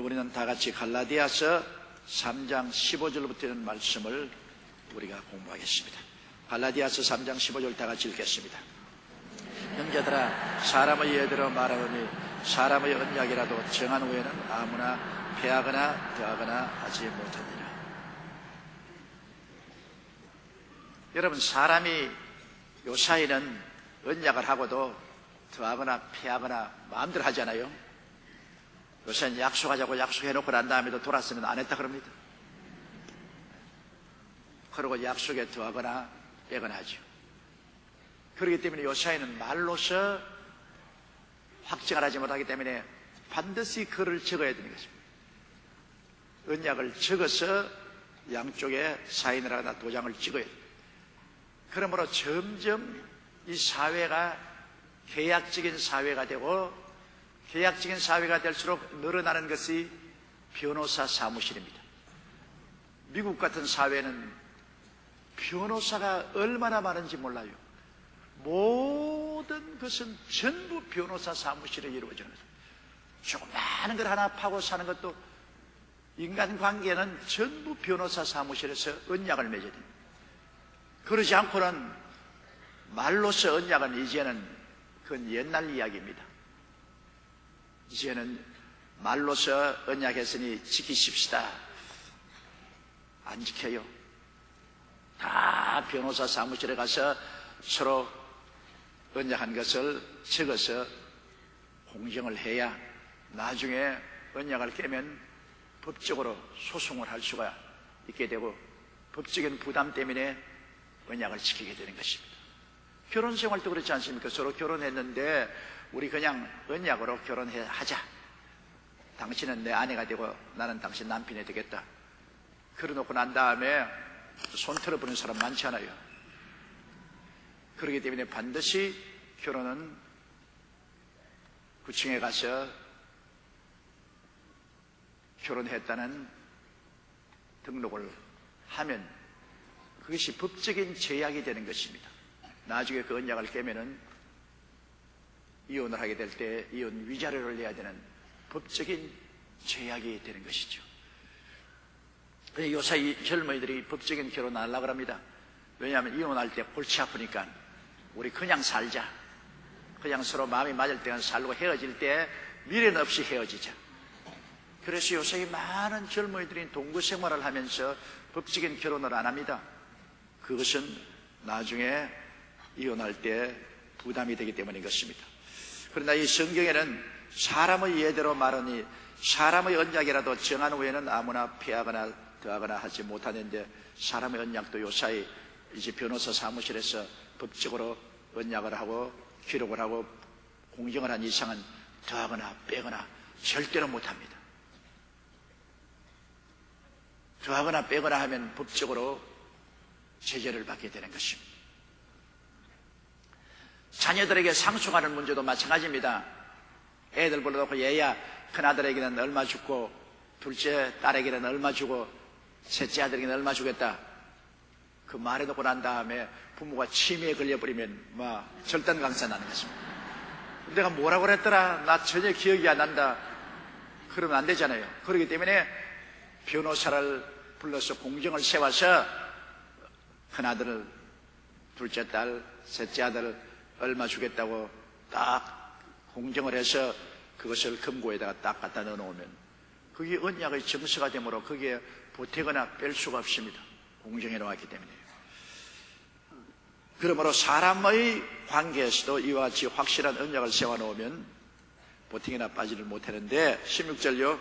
우리는 다 같이 갈라디아서 3장 15절부터 있는 말씀을 우리가 공부하겠습니다. 갈라디아서 3장 15절 다 같이 읽겠습니다. 형제들아, 사람의 예대로 말하노니 사람의 언약이라도 정한 후에는 아무나 패하거나 더하거나 하지 못하니라. 여러분, 사람이 요사이는 언약을 하고도 더하거나 패하거나 마음대로 하잖아요. 요새는 약속하자고 약속해놓고 난 다음에도 돌았으면 안 했다 그럽니다. 그러고 약속에 더하거나 빼거나 하죠. 그렇기 때문에 요사이는 말로서 확증을 하지 못하기 때문에 반드시 글을 적어야 되는 것입니다. 언약을 적어서 양쪽에 사인을 하거나 도장을 찍어야 돼요. 그러므로 점점 이 사회가 계약적인 사회가 되고, 계약적인 사회가 될수록 늘어나는 것이 변호사 사무실입니다. 미국 같은 사회는 변호사가 얼마나 많은지 몰라요. 모든 것은 전부 변호사 사무실에 이루어지는 거죠. 조그마한 걸 하나 파고 사는 것도, 인간관계는 전부 변호사 사무실에서 언약을 맺어야 됩니다. 그러지 않고는 말로서 언약은 이제는 그건 옛날 이야기입니다. 이제는 말로서 언약했으니 지키십시다. 안 지켜요. 다 변호사 사무실에 가서 서로 언약한 것을 적어서 공정을 해야 나중에 언약을 깨면 법적으로 소송을 할 수가 있게 되고, 법적인 부담 때문에 언약을 지키게 되는 것입니다. 결혼 생활도 그렇지 않습니까? 서로 결혼했는데 우리 그냥 언약으로 결혼하자. 당신은 내 아내가 되고 나는 당신 남편이 되겠다. 그러놓고 난 다음에 손 털어버리는 사람 많지 않아요. 그렇기 때문에 반드시 결혼은 구청에 가서 결혼했다는 등록을 하면 그것이 법적인 제약이 되는 것입니다. 나중에 그 언약을 깨면은 이혼을 하게 될 때 이혼 위자료를 내야 되는 법적인 제약이 되는 것이죠. 요새 젊은이들이 법적인 결혼 안 하려고 합니다. 왜냐하면 이혼할 때 골치 아프니까 우리 그냥 살자. 그냥 서로 마음이 맞을 때는 살고 헤어질 때 미련 없이 헤어지자. 그래서 요새 많은 젊은이들이 동거 생활을 하면서 법적인 결혼을 안 합니다. 그것은 나중에 이혼할 때 부담이 되기 때문인 것입니다. 그러나 이 성경에는 사람의 예대로 말하니 사람의 언약이라도 정한 후에는 아무나 패하거나 더하거나 하지 못하는데, 사람의 언약도 요사이 이제 변호사 사무실에서 법적으로 언약을 하고 기록을 하고 공정을 한 이상은 더하거나 빼거나 절대로 못합니다. 더하거나 빼거나 하면 법적으로 제재를 받게 되는 것입니다. 자녀들에게 상속하는 문제도 마찬가지입니다. 애들 불러놓고 얘야 큰아들에게는 얼마 주고 둘째 딸에게는 얼마 주고 셋째 아들에게는 얼마 주겠다. 그 말해놓고 난 다음에 부모가 치매에 걸려버리면 막 절단강사 나는 것입니다. 내가 뭐라고 그랬더라, 나 전혀 기억이 안 난다, 그러면 안 되잖아요. 그렇기 때문에 변호사를 불러서 공정을 세워서 큰아들을 둘째 딸 셋째 아들을 얼마 주겠다고 딱 공정을 해서 그것을 금고에다가 딱 갖다 넣어놓으면 그게 언약의 정서가 되므로 거기에 보태거나 뺄 수가 없습니다. 공정해 놓았기 때문에. 그러므로 사람의 관계에서도 이와 같이 확실한 언약을 세워놓으면 보태기나 빠지를 못하는데, 16절요.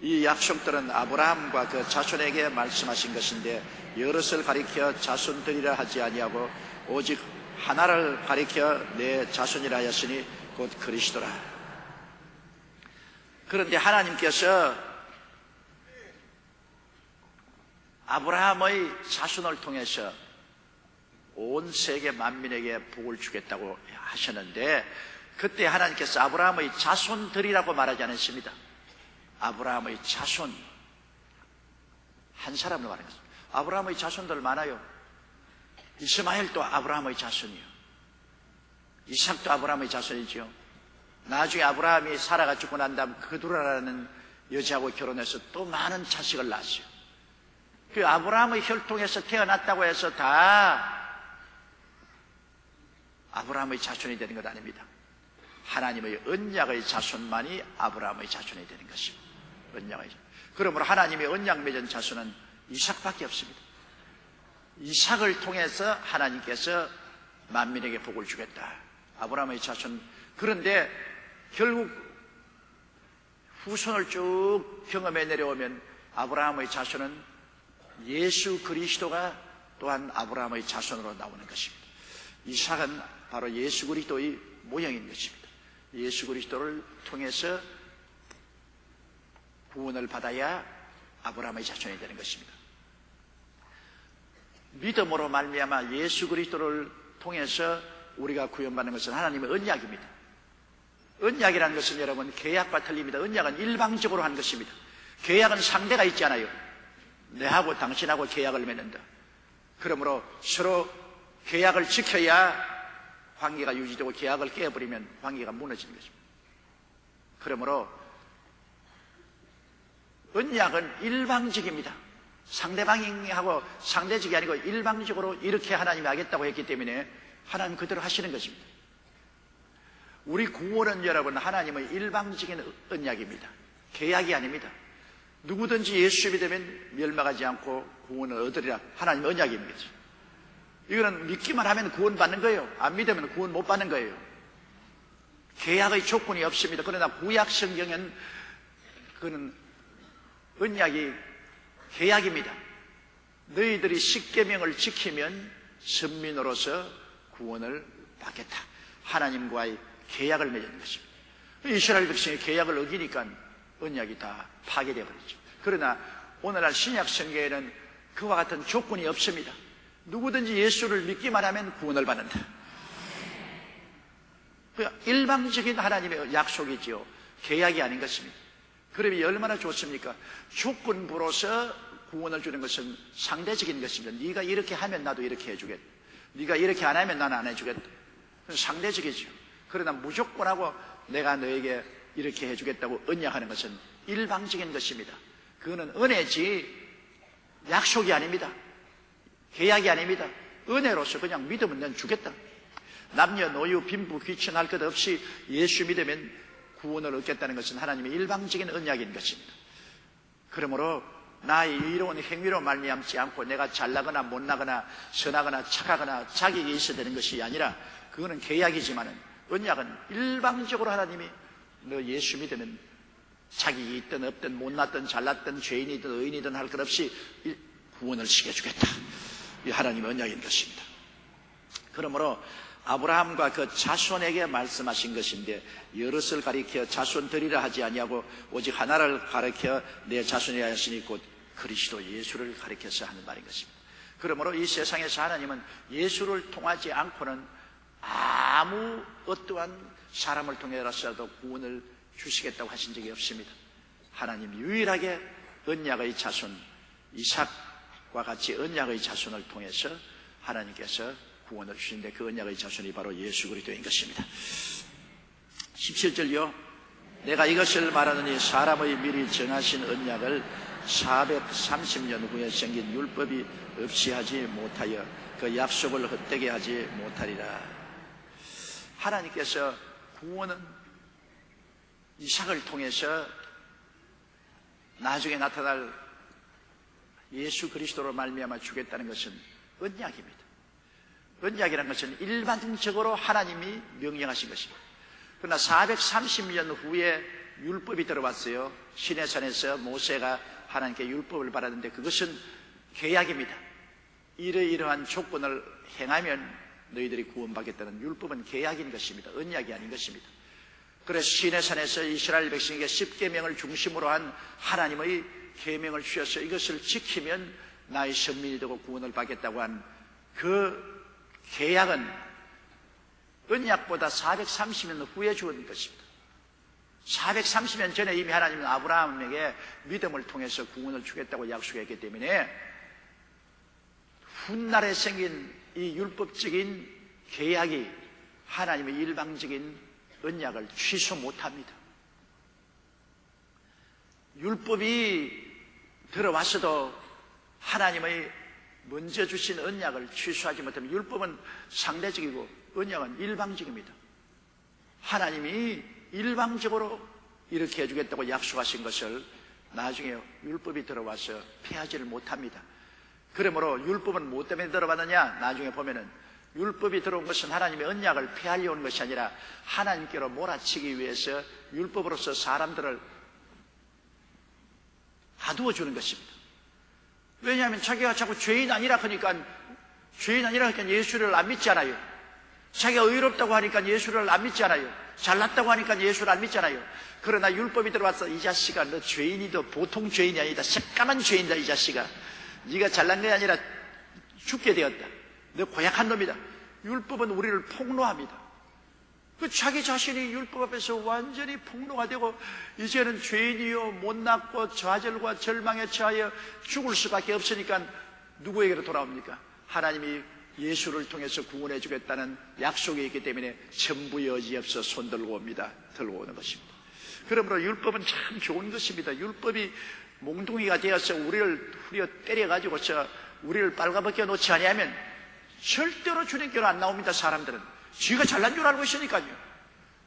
이 약속들은 아브라함과 그 자손에게 말씀하신 것인데 여럿을 가리켜 자손들이라 하지 아니하고 오직 하나를 가리켜 내 자손이라 하였으니 곧 그리스도라. 그런데 하나님께서 아브라함의 자손을 통해서 온 세계 만민에게 복을 주겠다고 하셨는데, 그때 하나님께서 아브라함의 자손들이라고 말하지 않았습니다. 아브라함의 자손, 한 사람을 말하는 것입니다. 아브라함의 자손들 많아요. 이스마엘도 아브라함의 자손이요. 이삭도 아브라함의 자손이죠. 나중에 아브라함이 사라가 죽고 난 다음 그두라라는 여자하고 결혼해서 또 많은 자식을 낳았어요. 그 아브라함의 혈통에서 태어났다고 해서 다 아브라함의 자손이 되는 것 아닙니다. 하나님의 언약의 자손만이 아브라함의 자손이 되는 것입니다. 언약의 자손. 그러므로 하나님의 언약 맺은 자손은 이삭밖에 없습니다. 이삭을 통해서 하나님께서 만민에게 복을 주겠다. 아브라함의 자손. 그런데 결국 후손을 쭉 경험해 내려오면 아브라함의 자손은 예수 그리스도가 또한 아브라함의 자손으로 나오는 것입니다. 이삭은 바로 예수 그리스도의 모형인 것입니다. 예수 그리스도를 통해서 구원을 받아야 아브라함의 자손이 되는 것입니다. 믿음으로 말미암아 예수 그리스도를 통해서 우리가 구원받는 것은 하나님의 언약입니다. 언약이라는 것은 여러분 계약과 틀립니다. 언약은 일방적으로 한 것입니다. 계약은 상대가 있지 않아요. 내하고 당신하고 계약을 맺는다. 그러므로 서로 계약을 지켜야 관계가 유지되고 계약을 깨버리면 관계가 무너지는 것입니다. 그러므로 언약은 일방적입니다. 상대방하고 상대적이 아니고 일방적으로 이렇게 하나님이 하겠다고 했기 때문에 하나님 그대로 하시는 것입니다. 우리 구원은 여러분 하나님의 일방적인 언약입니다. 계약이 아닙니다. 누구든지 예수 믿으면 멸망하지 않고 구원을 얻으리라. 하나님의 언약입니다. 이거는 믿기만 하면 구원 받는 거예요. 안 믿으면 구원 못 받는 거예요. 계약의 조건이 없습니다. 그러나 구약 성경은 그는 언약이 계약입니다. 너희들이 십계명을 지키면 선민으로서 구원을 받겠다. 하나님과의 계약을 맺은 것입니다. 이스라엘 백성이 계약을 어기니까 언약이 다 파괴되어 버리죠. 그러나 오늘날 신약 성경에는 그와 같은 조건이 없습니다. 누구든지 예수를 믿기만 하면 구원을 받는다. 일방적인 하나님의 약속이지요. 계약이 아닌 것입니다. 그러면 얼마나 좋습니까? 조건부로서 구원을 주는 것은 상대적인 것입니다. 네가 이렇게 하면 나도 이렇게 해주겠다. 네가 이렇게 안 하면 나는 안 해주겠다. 상대적이죠. 그러나 무조건하고 내가 너에게 이렇게 해주겠다고 언약하는 것은 일방적인 것입니다. 그거는 은혜지 약속이 아닙니다. 계약이 아닙니다. 은혜로서 그냥 믿으면 난 주겠다. 남녀노유 빈부 귀천할 것 없이 예수 믿으면 구원을 얻겠다는 것은 하나님의 일방적인 언약인 것입니다. 그러므로 나의 의로운 행위로 말미암지 않고 내가 잘나거나 못나거나 선하거나 착하거나 자격이 있어야 되는 것이 아니라 그거는 계약이지만은 언약은 일방적으로 하나님이 너 예수 믿으면 자격이 있든 없든 못났든 잘났든 죄인이든 의인이든 할 것 없이 구원을 시켜주겠다. 이 하나님의 언약인 것입니다. 그러므로 아브라함과 그 자손에게 말씀하신 것인데 여럿을 가리켜 자손들이라 하지 아니하고 오직 하나를 가리켜 내 자손이라 하시니 곧 그리스도 예수를 가리켜서 하는 말인 것입니다. 그러므로 이 세상에서 하나님은 예수를 통하지 않고는 아무 어떠한 사람을 통해서라도 구원을 주시겠다고 하신 적이 없습니다. 하나님 유일하게 언약의 자손 이삭과 같이 언약의 자손을 통해서 하나님께서 구원을 주시는데 그 언약의 자손이 바로 예수 그리스도인 것입니다. 17절요. 내가 이것을 말하느니 사람의 미리 정하신 언약을 430년 후에 생긴 율법이 없이 하지 못하여 그 약속을 헛되게 하지 못하리라. 하나님께서 구원은 이삭을 통해서 나중에 나타날 예수 그리스도로 말미암아 주겠다는 것은 언약입니다. 언약이라는 것은 일반적으로 하나님이 명령하신 것입니다. 그러나 430년 후에 율법이 들어왔어요. 시내산에서 모세가 하나님께 율법을 받았는데 그것은 계약입니다. 이러이러한 조건을 행하면 너희들이 구원받겠다는 율법은 계약인 것입니다. 언약이 아닌 것입니다. 그래서 시내산에서 이스라엘 백성에게 십계명을 중심으로 한 하나님의 계명을 주셔서 이것을 지키면 나의 선민이 되고 구원을 받겠다고 한 그 계약은 언약보다 430년 후에 주어진 것입니다. 430년 전에 이미 하나님은 아브라함에게 믿음을 통해서 구원을 주겠다고 약속했기 때문에 훗날에 생긴 이 율법적인 계약이 하나님의 일방적인 언약을 취소 못합니다. 율법이 들어왔어도 하나님의 먼저 주신 언약을 취소하지 못하면 율법은 상대적이고 언약은 일방적입니다. 하나님이 일방적으로 이렇게 해주겠다고 약속하신 것을 나중에 율법이 들어와서 피하지를 못합니다. 그러므로 율법은 뭐 때문에 들어왔느냐? 나중에 보면은 율법이 들어온 것은 하나님의 언약을 피하려 온 것이 아니라 하나님께로 몰아치기 위해서 율법으로서 사람들을 가두어 주는 것입니다. 왜냐하면 자기가 자꾸 죄인 아니라 하니까 예수를 안 믿잖아요. 자기가 의롭다고 하니까 예수를 안 믿잖아요. 잘났다고 하니까 예수를 안 믿잖아요. 그러나 율법이 들어와서 이 자식아, 너 죄인이도 보통 죄인이 아니다. 새까만 죄인이다. 이 자식아, 네가 잘난 게 아니라 죽게 되었다. 너 고약한 놈이다. 율법은 우리를 폭로합니다. 그 자기 자신이 율법 앞에서 완전히 폭로가 되고 이제는 죄인이요 못났고 좌절과 절망에 처하여 죽을 수밖에 없으니까 누구에게로 돌아옵니까? 하나님이 예수를 통해서 구원해 주겠다는 약속이 있기 때문에 전부 여지없어 손 들고 옵니다. 들고 오는 것입니다. 그러므로 율법은 참 좋은 것입니다. 율법이 몽둥이가 되어서 우리를 후려 때려가지고서 우리를 빨가벗겨 놓지 아니하면 절대로 주님께로 안 나옵니다. 사람들은 지가 잘난 줄 알고 있으니까요.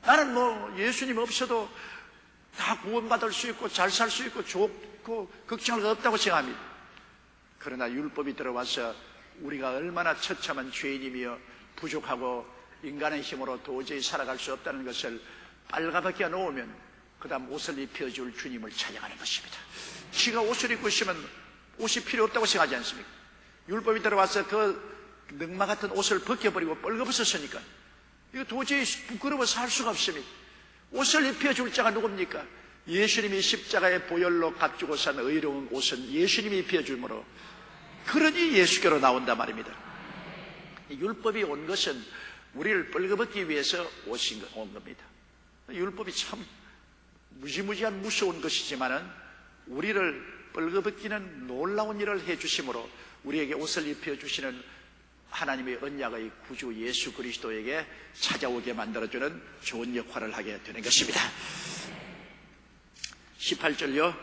나는 뭐 예수님 없어도 다 구원받을 수 있고 잘 살 수 있고 좋고 걱정할 거 없다고 생각합니다. 그러나 율법이 들어와서 우리가 얼마나 처참한 죄인이며 부족하고 인간의 힘으로 도저히 살아갈 수 없다는 것을 빨가벗겨 놓으면 그 다음 옷을 입혀줄 주님을 찬양하는 것입니다. 지가 옷을 입고 있으면 옷이 필요 없다고 생각하지 않습니까? 율법이 들어와서 그 늑마 같은 옷을 벗겨버리고 뻘거벗었으니까 이거 도저히 부끄러워서 할 수가 없습니다. 옷을 입혀줄 자가 누굽니까? 예수님이 십자가의 보혈로 값주고 산 의로운 옷은 예수님이 입혀주므로 그러니 예수께로 나온단 말입니다. 율법이 온 것은 우리를 뻘거벗기 위해서 온 겁니다. 율법이 참 무지무지한 무서운 것이지만은 우리를 뻘거벗기는 놀라운 일을 해주심으로 우리에게 옷을 입혀주시는 하나님의 언약의 구주 예수 그리스도에게 찾아오게 만들어주는 좋은 역할을 하게 되는 것입니다. 18절요.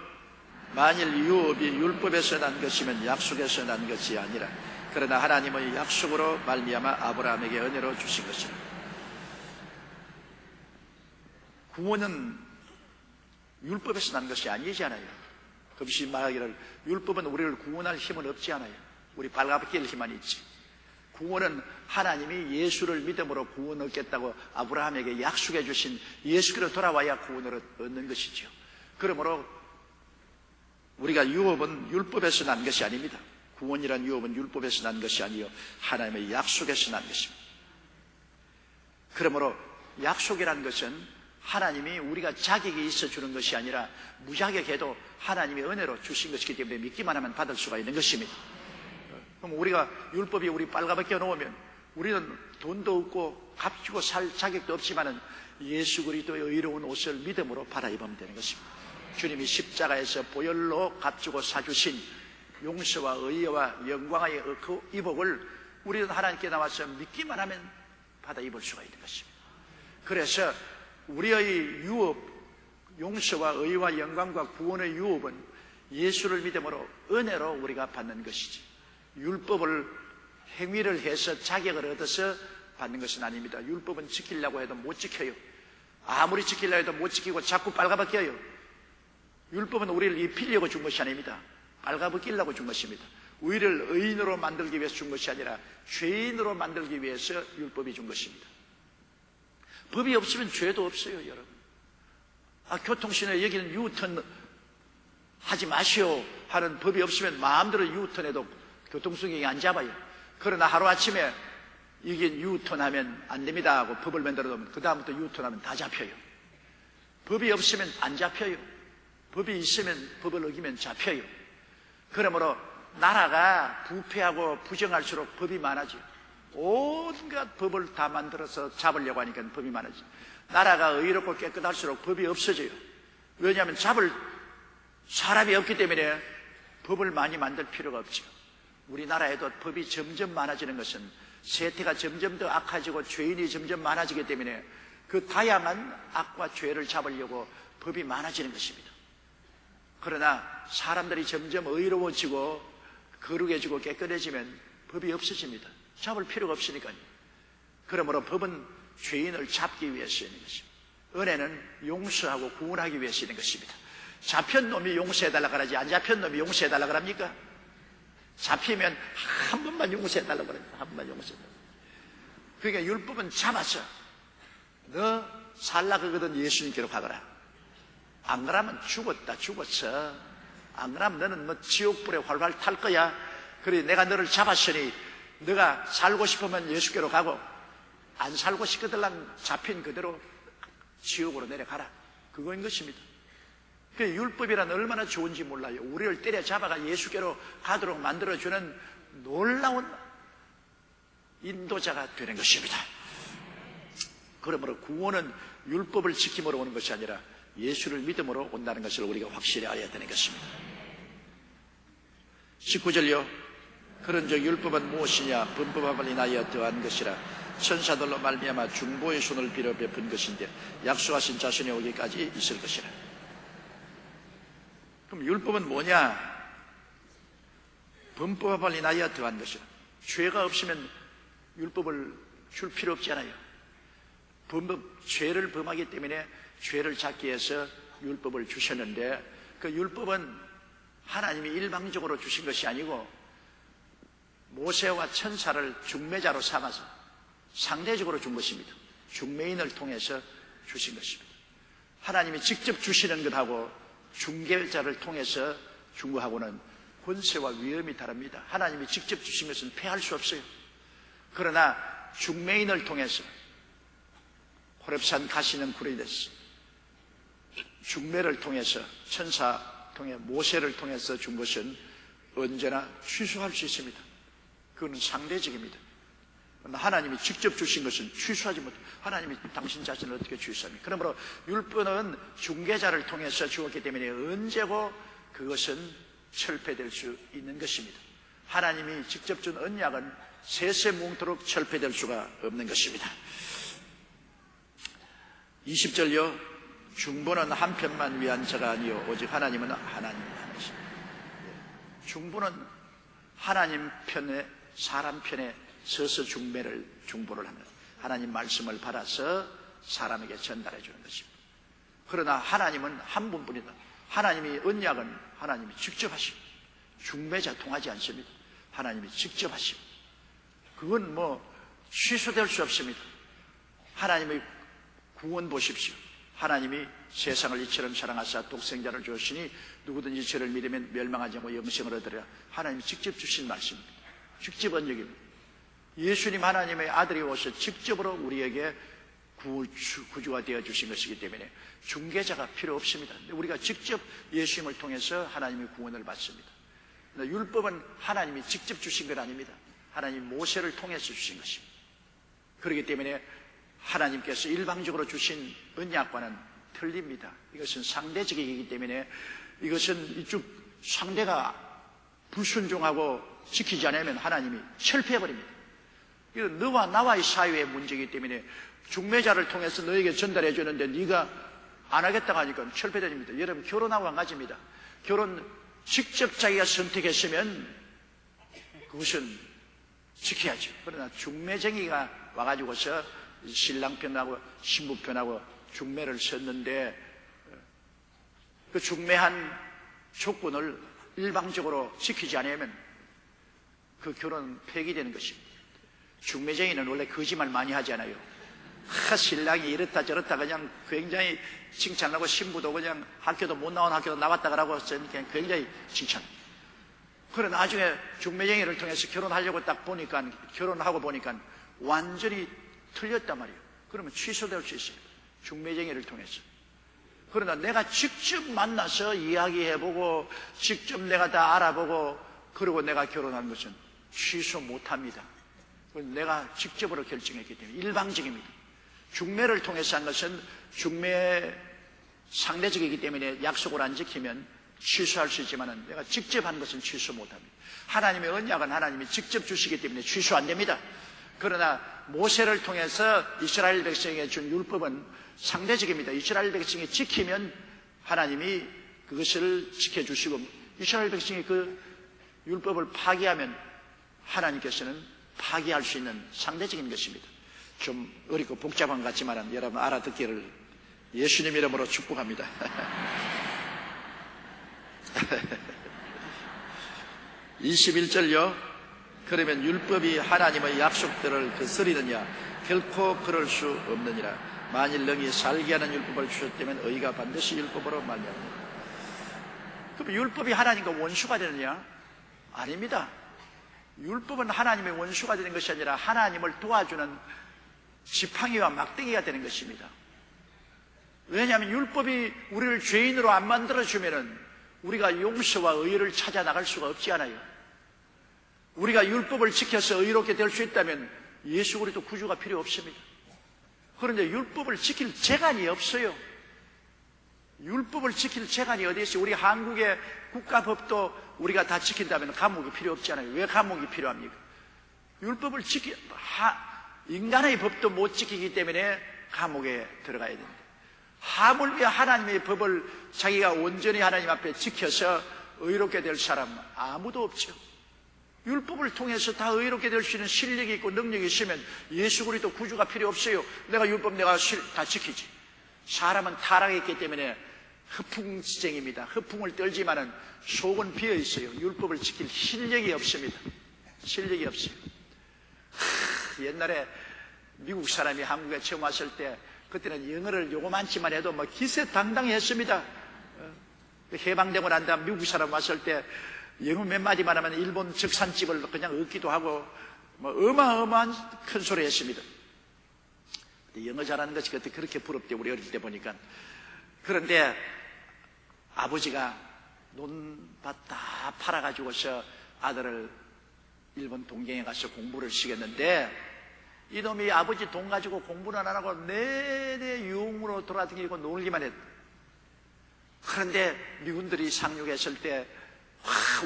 만일 유업이 율법에서 난 것이면 약속에서 난 것이 아니라 그러나 하나님의 약속으로 말미암아 아브라함에게 은혜로 주신 것이라. 구원은 율법에서 난 것이 아니잖아요. 그것이 말하기를 율법은 우리를 구원할 힘은 없지 않아요. 우리 빨가벗길 힘만 있지. 구원은 하나님이 예수를 믿음으로 구원 얻겠다고 아브라함에게 약속해 주신 예수께로 돌아와야 구원을 얻는 것이죠. 그러므로 우리가 유업은 율법에서 난 것이 아닙니다. 구원이란 유업은 율법에서 난 것이 아니요 하나님의 약속에서 난 것입니다. 그러므로 약속이란 것은 하나님이 우리가 자격이 있어 주는 것이 아니라 무자격해도 하나님의 은혜로 주신 것이기 때문에 믿기만 하면 받을 수가 있는 것입니다. 그럼 우리가 율법이 우리 빨가벗겨 놓으면 우리는 돈도 없고 값주고 살 자격도 없지만은 예수 그리스도의 의로운 옷을 믿음으로 받아 입으면 되는 것입니다. 주님이 십자가에서 보혈로 값주고 사주신 용서와 의와 영광의 그 이복을 우리는 하나님께 나와서 믿기만 하면 받아 입을 수가 있는 것입니다. 그래서 우리의 유업, 용서와 의와 영광과 구원의 유업은 예수를 믿음으로 은혜로 우리가 받는 것이지 율법을 행위를 해서 자격을 얻어서 받는 것은 아닙니다. 율법은 지키려고 해도 못 지켜요. 아무리 지키려고 해도 못 지키고 자꾸 빨가벗겨요. 율법은 우리를 입히려고 준 것이 아닙니다. 빨가벗기려고 준 것입니다. 우리를 의인으로 만들기 위해서 준 것이 아니라 죄인으로 만들기 위해서 율법이 준 것입니다. 법이 없으면 죄도 없어요, 여러분. 교통신호에 여기는 유턴 하지 마시오 하는 법이 없으면 마음대로 유턴해도 교통수경이 안 잡아요. 그러나 하루아침에 이게 유턴하면 안 됩니다 하고 법을 만들어 놓으면 그 다음부터 유턴하면 다 잡혀요. 법이 없으면 안 잡혀요. 법이 있으면 법을 어기면 잡혀요. 그러므로 나라가 부패하고 부정할수록 법이 많아져요. 온갖 법을 다 만들어서 잡으려고 하니까 법이 많아져요. 나라가 의롭고 깨끗할수록 법이 없어져요. 왜냐하면 잡을 사람이 없기 때문에 법을 많이 만들 필요가 없죠. 우리나라에도 법이 점점 많아지는 것은 세태가 점점 더 악해지고 죄인이 점점 많아지기 때문에 그 다양한 악과 죄를 잡으려고 법이 많아지는 것입니다. 그러나 사람들이 점점 의로워지고 거룩해지고 깨끗해지면 법이 없어집니다. 잡을 필요가 없으니까요. 그러므로 법은 죄인을 잡기 위해서 있는 것입니다. 은혜는 용서하고 구원하기 위해서 있는 것입니다. 잡힌 놈이 용서해달라고 하지 안 잡힌 놈이 용서해달라고 합니까? 잡히면 한 번만 용서해달라고 그럽니다. 한 번만 용서해달라고. 그러니까 율법은 잡았어. 너 살라 그거든 예수님께로 가거라. 안 그러면 죽었어. 안 그러면 너는 뭐 지옥불에 활활 탈 거야. 그래 내가 너를 잡았으니 너가 살고 싶으면 예수께로 가고 안 살고 싶거든 잡힌 그대로 지옥으로 내려가라. 그거인 것입니다. 그 율법이란 얼마나 좋은지 몰라요. 우리를 때려잡아가 예수께로 가도록 만들어주는 놀라운 인도자가 되는 것입니다. 그러므로 구원은 율법을 지킴으로 오는 것이 아니라 예수를 믿음으로 온다는 것을 우리가 확실히 알아야 되는 것입니다. 19절요. 그런즉 율법은 무엇이냐? 범법함을 인하여 더한 것이라. 천사들로 말미암아 중보의 손을 빌어 베푼 것인데 약속하신 자손이 오기까지 있을 것이라. 그럼 율법은 뭐냐? 범법함을 인하여 더한 것이라. 죄가 없으면 율법을 줄 필요 없잖아요. 죄를 범하기 때문에 죄를 잡기 위해서 율법을 주셨는데 그 율법은 하나님이 일방적으로 주신 것이 아니고 모세와 천사를 중매자로 삼아서 상대적으로 준 것입니다. 중매인을 통해서 주신 것입니다. 하나님이 직접 주시는 것하고 중개자를 통해서 준 것하고는 권세와 위험이 다릅니다. 하나님이 직접 주신 것은 패할 수 없어요. 그러나 중매인을 통해서 호렙산 가시는 굴이 됐어. 중매를 통해서 천사 통해 모세를 통해서 준 것은 언제나 취소할 수 있습니다. 그거는 상대적입니다. 하나님이 직접 주신 것은 취소하지 못해. 하나님이 당신 자신을 어떻게 취소합니까? 그러므로 율법은 중개자를 통해서 주었기 때문에 언제고 그것은 철폐될 수 있는 것입니다. 하나님이 직접 준 언약은 세세 뭉토록 철폐될 수가 없는 것입니다. 20절요. 중보는 한편만 위한 자가 아니요 오직 하나님은 하나님이다. 중보는 하나님 편에 사람 편에 서서 중보를 하는 하나님 말씀을 받아서 사람에게 전달해 주는 것입니다. 그러나 하나님은 한 분뿐이다. 하나님이 언약은 하나님이 직접 하십니다. 중매자 통하지 않습니다. 하나님이 직접 하십니다. 그건 취소될 수 없습니다. 하나님의 구원 보십시오. 하나님이 세상을 이처럼 사랑하사 독생자를 주시니 누구든지 저를 믿으면 멸망하지 않고 영생을 얻으리라. 하나님이 직접 주신 말씀입니다. 직접 언약입니다. 예수님 하나님의 아들이 오셔 직접으로 우리에게 구주가 되어 주신 것이기 때문에 중개자가 필요 없습니다. 우리가 직접 예수님을 통해서 하나님의 구원을 받습니다. 율법은 하나님이 직접 주신 것 아닙니다. 하나님 모세를 통해서 주신 것입니다. 그렇기 때문에 하나님께서 일방적으로 주신 언약과는 틀립니다. 이것은 상대적이기 때문에 이것은 이쪽 상대가 불순종하고 지키지 않으면 하나님이 철폐해버립니다. 이건 너와 나와의 사이의 문제이기 때문에 중매자를 통해서 너에게 전달해 주는데 네가 안 하겠다고 하니까 철폐됩니다. 여러분 결혼하고 마찬가지입니다. 결혼 직접 자기가 선택했으면 그것은 지켜야죠. 그러나 중매쟁이가 와가지고서 신랑 편하고 신부 편하고 중매를 섰는데 그 중매한 조건을 일방적으로 지키지 않으면 그 결혼은 폐기되는 것입니다. 중매쟁이는 원래 거짓말 많이 하잖아요. 신랑이 이렇다 저렇다 그냥 굉장히 칭찬하고 신부도 그냥 학교도 못 나온 학교도 나왔다 그러고 굉장히 칭찬. 그러나 나중에 중매쟁이를 통해서 결혼하려고 딱 보니까 결혼하고 보니까 완전히 틀렸단 말이에요. 그러면 취소될 수 있어요. 중매쟁이를 통해서. 그러나 내가 직접 만나서 이야기해보고 직접 내가 다 알아보고 그리고 내가 결혼한 것은 취소 못합니다. 내가 직접으로 결정했기 때문에 일방적입니다. 중매를 통해서 한 것은 중매 상대적이기 때문에 약속을 안 지키면 취소할 수 있지만 내가 직접 한 것은 취소 못합니다. 하나님의 언약은 하나님이 직접 주시기 때문에 취소 안 됩니다. 그러나 모세를 통해서 이스라엘 백성에게 준 율법은 상대적입니다. 이스라엘 백성이 지키면 하나님이 그것을 지켜주시고, 이스라엘 백성이 그 율법을 파기하면 하나님께서는 파기할 수 있는 상대적인 것입니다. 좀 어렵고 복잡한 것 같지만 여러분 알아듣기를 예수님 이름으로 축복합니다. 21절요. 그러면 율법이 하나님의 약속들을 거스리느냐? 결코 그럴 수 없느니라. 만일 너희 살게 하는 율법을 주셨다면 의가 반드시 율법으로 말미암느니라. 그럼 율법이 하나님과 원수가 되느냐? 아닙니다. 율법은 하나님의 원수가 되는 것이 아니라 하나님을 도와주는 지팡이와 막대기가 되는 것입니다. 왜냐하면 율법이 우리를 죄인으로 안 만들어주면 우리가 용서와 의를 찾아 나갈 수가 없지 않아요. 우리가 율법을 지켜서 의롭게 될 수 있다면 예수 그리스도 구주가 필요 없습니다. 그런데 율법을 지킬 재간이 없어요. 율법을 지킬 재간이 어디 있어요? 우리 한국의 국가법도 우리가 다 지킨다면 감옥이 필요 없잖아요. 왜 감옥이 필요합니까? 율법을 인간의 법도 못 지키기 때문에 감옥에 들어가야 됩니다. 하물며 하나님의 법을 자기가 온전히 하나님 앞에 지켜서 의롭게 될 사람은 아무도 없죠. 율법을 통해서 다 의롭게 될 수 있는 실력이 있고 능력이 있으면 예수 그리스도 구주가 필요 없어요. 내가 율법 다 지키지. 사람은 타락했기 때문에 허풍지쟁입니다. 허풍을 떨지만은 속은 비어 있어요. 율법을 지킬 실력이 없습니다. 실력이 없어요. 옛날에 미국 사람이 한국에 처음 왔을 때 그때는 영어를 요거만치만 해도 뭐 기세당당했습니다. 해방되고 난 다음 미국 사람 왔을 때 영어 몇 마디만 하면 일본 적산집을 그냥 얻기도 하고 뭐 어마어마한 큰 소리 했습니다. 영어 잘하는 것이 그때 그렇게 부럽대, 우리 어릴 때 보니까. 그런데 아버지가 논밭 다 팔아가지고서 아들을 일본 동경에 가서 공부를 시켰는데 이놈이 아버지 돈 가지고 공부는 안 하고 내내 유흥으로 돌아다니고 놀기만 했다. 그런데 미군들이 상륙했을 때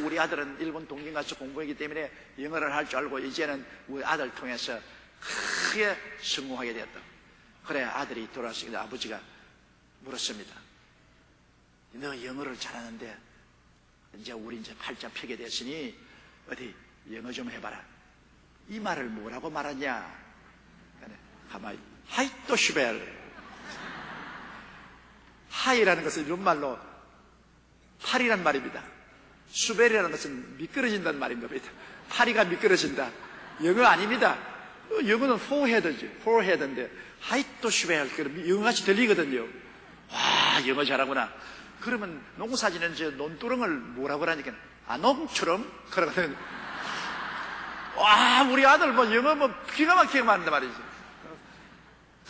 우리 아들은 일본 동경 가서 공부했기 때문에 영어를 할 줄 알고 이제는 우리 아들 통해서 크게 성공하게 되었다. 그래 아들이 돌아왔을 때 아버지가 물었습니다. 너 영어를 잘하는데 이제 우리 이제 팔자 펴게 됐으니 어디 영어 좀 해봐라. 이 말을 뭐라고 말하냐? 가만히 하이토슈벨. 하이라는 것은 이런 말로 팔이란 말입니다. 수벨이라는 것은 미끄러진다는 말인 겁니다. 파리가 미끄러진다. 영어 아닙니다. 영어는 forehead인데 하이토슈벨 영어같이 들리거든요. 와 영어 잘하구나. 그러면 농사지는 저 논두렁을 뭐라고 그러니까 아농처럼 그러거든. 와 우리 아들 뭐 영어 뭐 기가 막히게 말한단 말이지.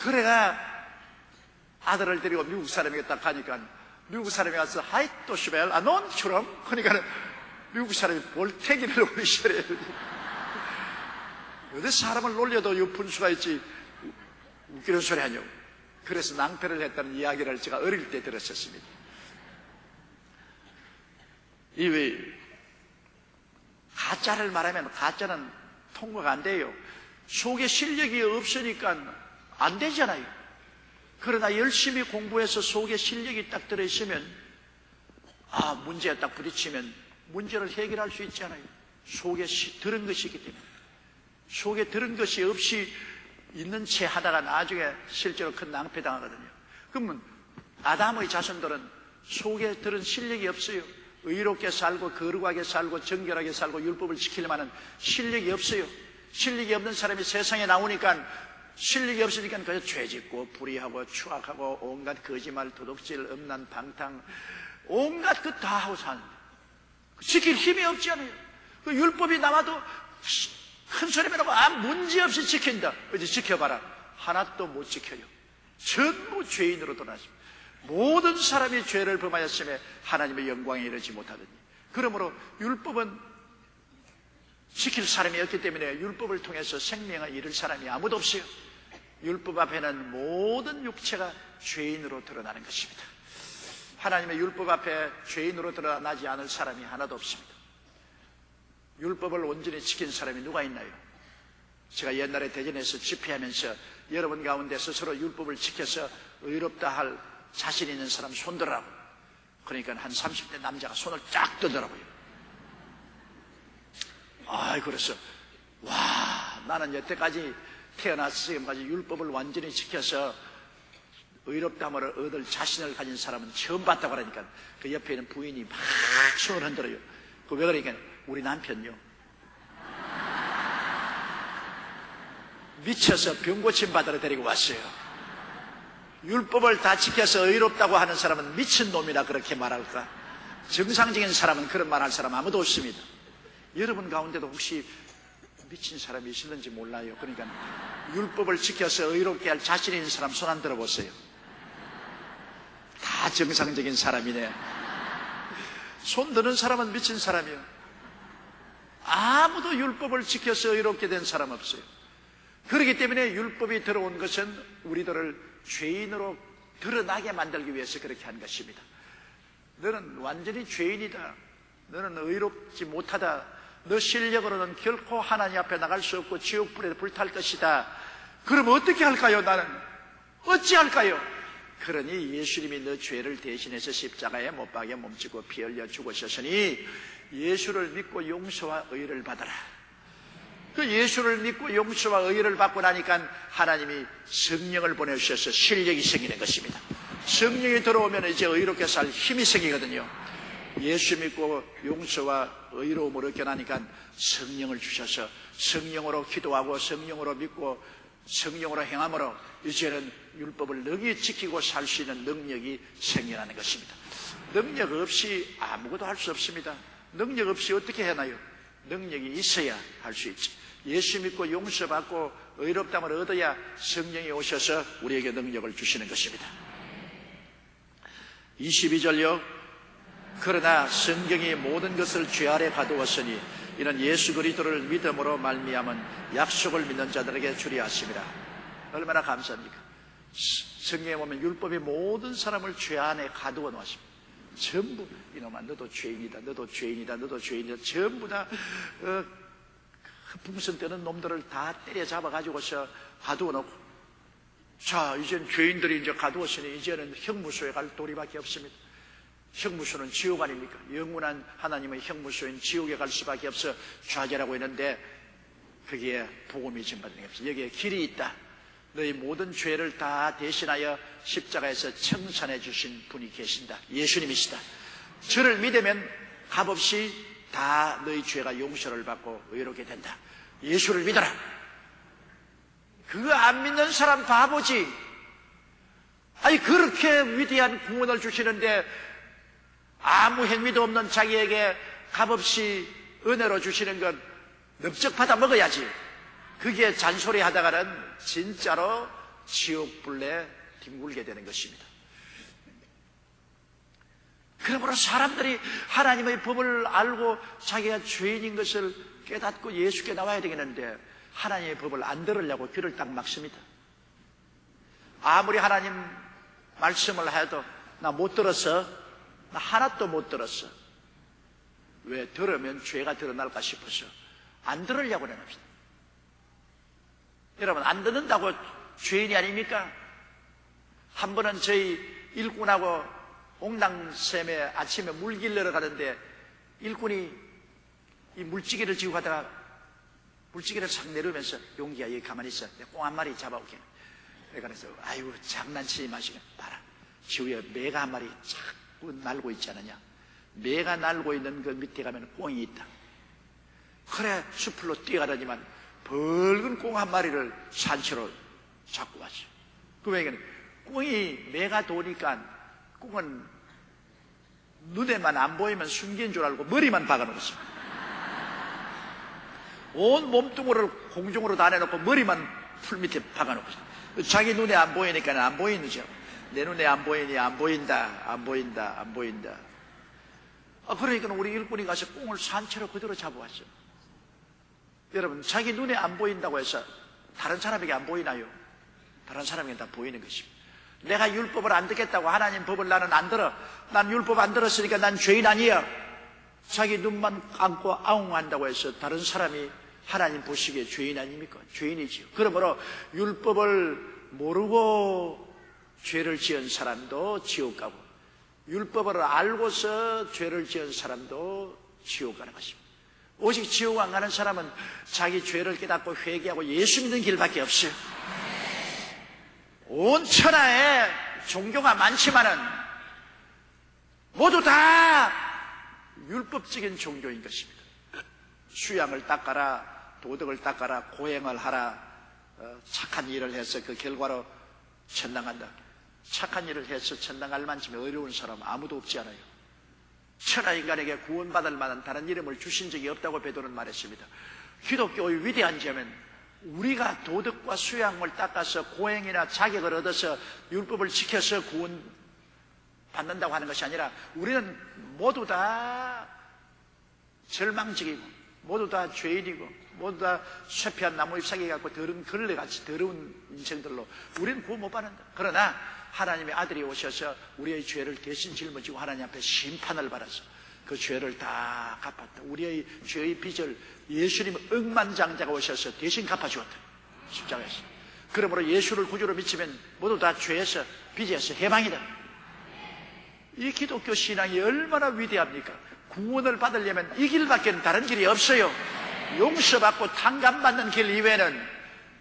그래가 아들을 데리고 미국 사람에게 딱 가니까 미국 사람이 와서 하이토슈벨 아논처럼 그러니까 미국 사람이 볼태기를 올리시래요. 어디 사람을 놀려도 요 분수가 있지 웃기는 소리 하냐고. 그래서 낭패를 했다는 이야기를 제가 어릴 때 들었었습니다. 이 가짜를 말하면 가짜는 통과가 안 돼요. 속에 실력이 없으니까 안 되잖아요. 그러나 열심히 공부해서 속에 실력이 딱 들어있으면 문제에 딱 부딪히면 문제를 해결할 수 있잖아요. 속에 들은 것이 있기 때문에. 속에 들은 것이 없이 있는 채 하다가 나중에 실제로 큰 낭패 당하거든요. 그러면 아담의 자손들은 속에 들은 실력이 없어요. 의롭게 살고 거룩하게 살고 정결하게 살고 율법을 지키려 하는 실력이 없어요. 실력이 없는 사람이 세상에 나오니까 실력이 없으니까 그저 죄짓고 불의하고 추악하고 온갖 거짓말 도둑질 음란 방탕 온갖 것 다 하고 사는데 지킬 힘이 없지 않아요. 그 율법이 나와도 큰 소리만 하고 문제없이 지킨다. 어디 지켜봐라. 하나도 못 지켜요. 전부 죄인으로 돌아왔습니다. 모든 사람이 죄를 범하였음에 하나님의 영광에 이르지 못하더니. 그러므로 율법은 지킬 사람이 없기 때문에 율법을 통해서 생명을 이룰 사람이 아무도 없어요. 율법 앞에는 모든 육체가 죄인으로 드러나는 것입니다. 하나님의 율법 앞에 죄인으로 드러나지 않을 사람이 하나도 없습니다. 율법을 온전히 지킨 사람이 누가 있나요? 제가 옛날에 대전에서 집회하면서 여러분 가운데 스스로 율법을 지켜서 의롭다 할 자신 있는 사람 손들라고. 그러니까 한 30대 남자가 손을 쫙 뜨더라고요. 그래서 나는 여태까지 태어나서 지금까지 율법을 완전히 지켜서 의롭다함을 얻을 자신을 가진 사람은 처음 봤다고 하니까 그 옆에 있는 부인이 막 손을 흔들어요. 왜 그러니까 우리 남편요, 미쳐서 병 고침 받으러 데리고 왔어요. 율법을 다 지켜서 의롭다고 하는 사람은 미친놈이라 그렇게 말할까? 정상적인 사람은 그런 말할 사람 아무도 없습니다. 여러분 가운데도 혹시 미친 사람이 있을는지 몰라요. 그러니까 율법을 지켜서 의롭게 할 자신 있는 사람 손 안 들어보세요. 다 정상적인 사람이네. 손 드는 사람은 미친 사람이요. 아무도 율법을 지켜서 의롭게 된 사람 없어요. 그렇기 때문에 율법이 들어온 것은 우리들을 죄인으로 드러나게 만들기 위해서 그렇게 한 것입니다. 너는 완전히 죄인이다, 너는 의롭지 못하다, 너 실력으로는 결코 하나님 앞에 나갈 수 없고 지옥불에 불탈 것이다. 그럼 어떻게 할까요? 나는 어찌할까요? 그러니 예수님이 너 죄를 대신해서 십자가에 못 박여 몸치고 피 흘려 죽으셨으니 예수를 믿고 용서와 의를 받아라. 그 예수를 믿고 용서와 의를 받고 나니까 하나님이 성령을 보내주셔서 실력이 생기는 것입니다. 성령이 들어오면 이제 의롭게 살 힘이 생기거든요. 예수 믿고 용서와 의로움을 얻게 나니까 성령을 주셔서 성령으로 기도하고 성령으로 믿고 성령으로 행함으로 이제는 율법을 능히 지키고 살 수 있는 능력이 생겨나는 것입니다. 능력 없이 아무것도 할 수 없습니다. 능력 없이 어떻게 해나요? 능력이 있어야 할 수 있지. 예수 믿고 용서받고 의롭다함을 얻어야 성령이 오셔서 우리에게 능력을 주시는 것입니다. 22절요. 그러나 성경이 모든 것을 죄 아래 가두었으니 이는 예수 그리스도를 믿음으로 말미암은 약속을 믿는 자들에게 주리 하심이라. 얼마나 감사합니까? 성경에 보면 율법이 모든 사람을 죄 안에 가두어 놓았습니다. 전부 이놈아 너도 죄인이다, 너도 죄인이다, 너도 죄인이다. 전부 다 풍선 뜨는 놈들을 다 때려잡아 가지고서 가두어 놓고, 자 이제는 죄인들이 이제 가두었으니 이제는 형무소에 갈 도리밖에 없습니다. 형무소는 지옥 아닙니까? 영원한 하나님의 형무소인 지옥에 갈 수밖에 없어 좌절하고 있는데 거기에 복음이 전파되는 게 없어요. 여기에 길이 있다. 너희 모든 죄를 다 대신하여 십자가에서 청산해 주신 분이 계신다. 예수님이시다. 저를 믿으면 값없이 다 너희 죄가 용서를 받고 의롭게 된다. 예수를 믿어라. 그거 안 믿는 사람 바보지. 아니 그렇게 위대한 구원을 주시는데 아무 행위도 없는 자기에게 값없이 은혜로 주시는 건 넓적 받아 먹어야지. 그게 잔소리 하다가는 진짜로 지옥불에 뒹굴게 되는 것입니다. 그러므로 사람들이 하나님의 법을 알고 자기가 죄인인 것을 깨닫고 예수께 나와야 되겠는데 하나님의 법을 안 들으려고 귀를 딱 막습니다. 아무리 하나님 말씀을 해도 나 못 들었어, 나 하나도 못 들었어. 왜? 들으면 죄가 드러날까 싶어서 안 들으려고 하는 겁니다. 여러분 안 듣는다고 죄인이 아닙니까? 한 번은 저희 일꾼하고 옥당샘에 아침에 물 길러러 가는데 일꾼이 이 물지개를 지고 가다가 물지개를 싹 내려오면서 용기야 여기 가만히 있어, 내가 꽁 한 마리 잡아올게. 그래서 아이고 장난치지 마시고 봐라, 지우에 매가 한 마리 자꾸 날고 있지 않느냐. 매가 날고 있는 그 밑에 가면 꽁이 있다. 그래 숲으로 뛰어가더니만 붉은 꽁 한 마리를 산채로 잡고 왔어. 그 왜? 꽁이 매가 도니까 꽁은 눈에만 안 보이면 숨긴 줄 알고 머리만 박아놓습니다. 온 몸뚱어를 공중으로 다 내놓고 머리만 풀 밑에 박아놓고 자기 눈에 안 보이니까 안 보이는 줄. 내 눈에 안 보이니 안 보인다, 안 보인다, 안 보인다. 그러니까 우리 일꾼이 가서 꽁을 산채로 그대로 잡아왔어. 여러분 자기 눈에 안 보인다고 해서 다른 사람에게 안 보이나요? 다른 사람에게 다 보이는 것입니다. 내가 율법을 안 듣겠다고 하나님 법을 나는 안 들어. 난 율법 안 들었으니까 난 죄인 아니야. 자기 눈만 감고 아웅한다고 해서 다른 사람이 하나님 보시기에 죄인 아닙니까? 죄인이지요. 그러므로 율법을 모르고 죄를 지은 사람도 지옥 가고 율법을 알고서 죄를 지은 사람도 지옥 가는 것입니다. 오직 지옥 안 가는 사람은 자기 죄를 깨닫고 회개하고 예수 믿는 길밖에 없어요. 온 천하에 종교가 많지만은 모두 다 율법적인 종교인 것입니다. 수양을 닦아라, 도덕을 닦아라, 고행을 하라, 착한 일을 해서 그 결과로 천당 간다. 착한 일을 해서 천당 갈 만큼의 어려운 사람 아무도 없지 않아요. 천하 인간에게 구원받을 만한 다른 이름을 주신 적이 없다고 베드로는 말했습니다. 기독교의 위대한 점은 우리가 도덕과 수양을 닦아서 고행이나 자격을 얻어서 율법을 지켜서 구원받는다고 하는 것이 아니라 우리는 모두 다 절망적이고 모두 다 죄인이고 모두 다 쇠폐한 나무 잎사귀 갖고 더러운 걸레같이 더러운 인생들로 우리는 구원 못 받는다. 그러나 하나님의 아들이 오셔서 우리의 죄를 대신 짊어지고 하나님 앞에 심판을 받아서 그 죄를 다 갚았다. 우리의 죄의 빚을 예수님 억만장자가 오셔서 대신 갚아주었다. 십자가에서. 그러므로 예수를 구주로 믿으면 모두 다 죄에서 빚에서 해방이다. 이 기독교 신앙이 얼마나 위대합니까? 구원을 받으려면 이 길밖에 다른 길이 없어요. 용서받고 탕감받는 길 이외에는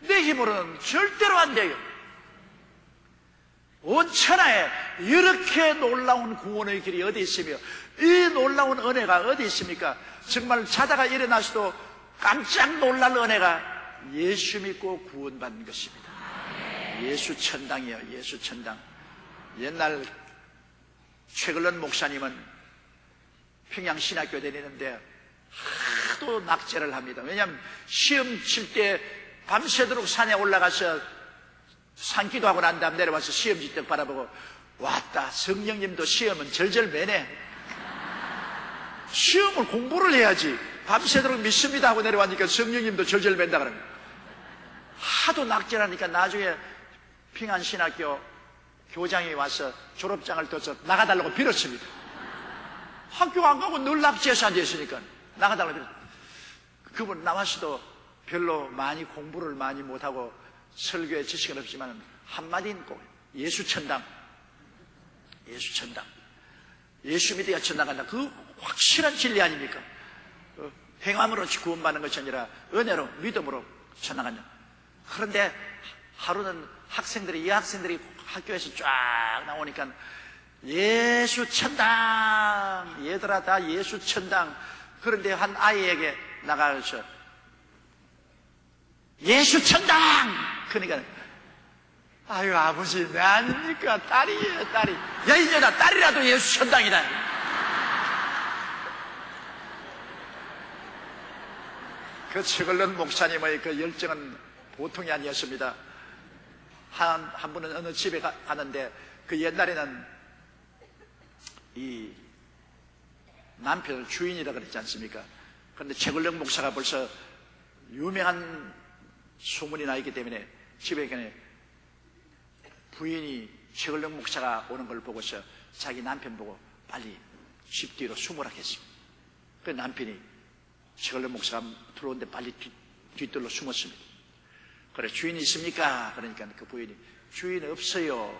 내 힘으로는 절대로 안 돼요. 온 천하에 이렇게 놀라운 구원의 길이 어디 있으며 이 놀라운 은혜가 어디 있습니까? 정말 자다가 일어나서도 깜짝 놀랄 은혜가 예수 믿고 구원받는 것입니다. 예수 천당이요. 예수 천당. 옛날 최글런 목사님은 평양신학교 다니는데 하도 낙제를 합니다. 왜냐하면 시험 칠 때 밤새도록 산에 올라가서 산기도 하고 난 다음 내려와서 시험지 떡 바라보고 왔다. 성령님도 시험은 절절매네. 시험을 공부를 해야지. 밤새도록 믿습니다 하고 내려왔으니까 성령님도 절절맨다 그럽니다. 하도 낙제하니까 나중에 평안신학교 교장이 와서 졸업장을 떠서 나가달라고 빌었습니다. 학교 안 가고 늘 낙제해서 앉아있으니까 나가달라고 빌었습니다. 그분 나와서도 별로 많이 공부를 많이 못하고 설교에 지식은 없지만 한마디는 꼭 예수 천당. 예수 천당. 예수 믿어야 천당 간다. 그 확실한 진리 아닙니까? 행함으로 구원받는 것이 아니라 은혜로 믿음으로 천당 간다. 그런데 하루는 이 학생들이 학교에서 쫙 나오니까 예수 천당, 얘들아 다 예수 천당. 그런데 한 아이에게 나가서 예수 천당! 그러니까 아유 아버지 내 아닙니까? 딸이에요 딸이. 야 이년아 딸이라도 예수 천당이다. 그 최글런 목사님의 그 열정은 보통이 아니었습니다. 한 분은 어느 집에 가는데 그 옛날에는 이 남편을 주인이라 그랬지 않습니까? 그런데 최글령 목사가 벌써 유명한 소문이 나 있기 때문에 집에 가니 부인이 최글령 목사가 오는 걸 보고서 자기 남편 보고 빨리 집 뒤로 숨으라 했습니다. 그 남편이 최글령 목사가 들어오는데 빨리 뒤뜰로 숨었습니다. 그래 주인이 있습니까? 그러니까 그 부인이 주인 없어요.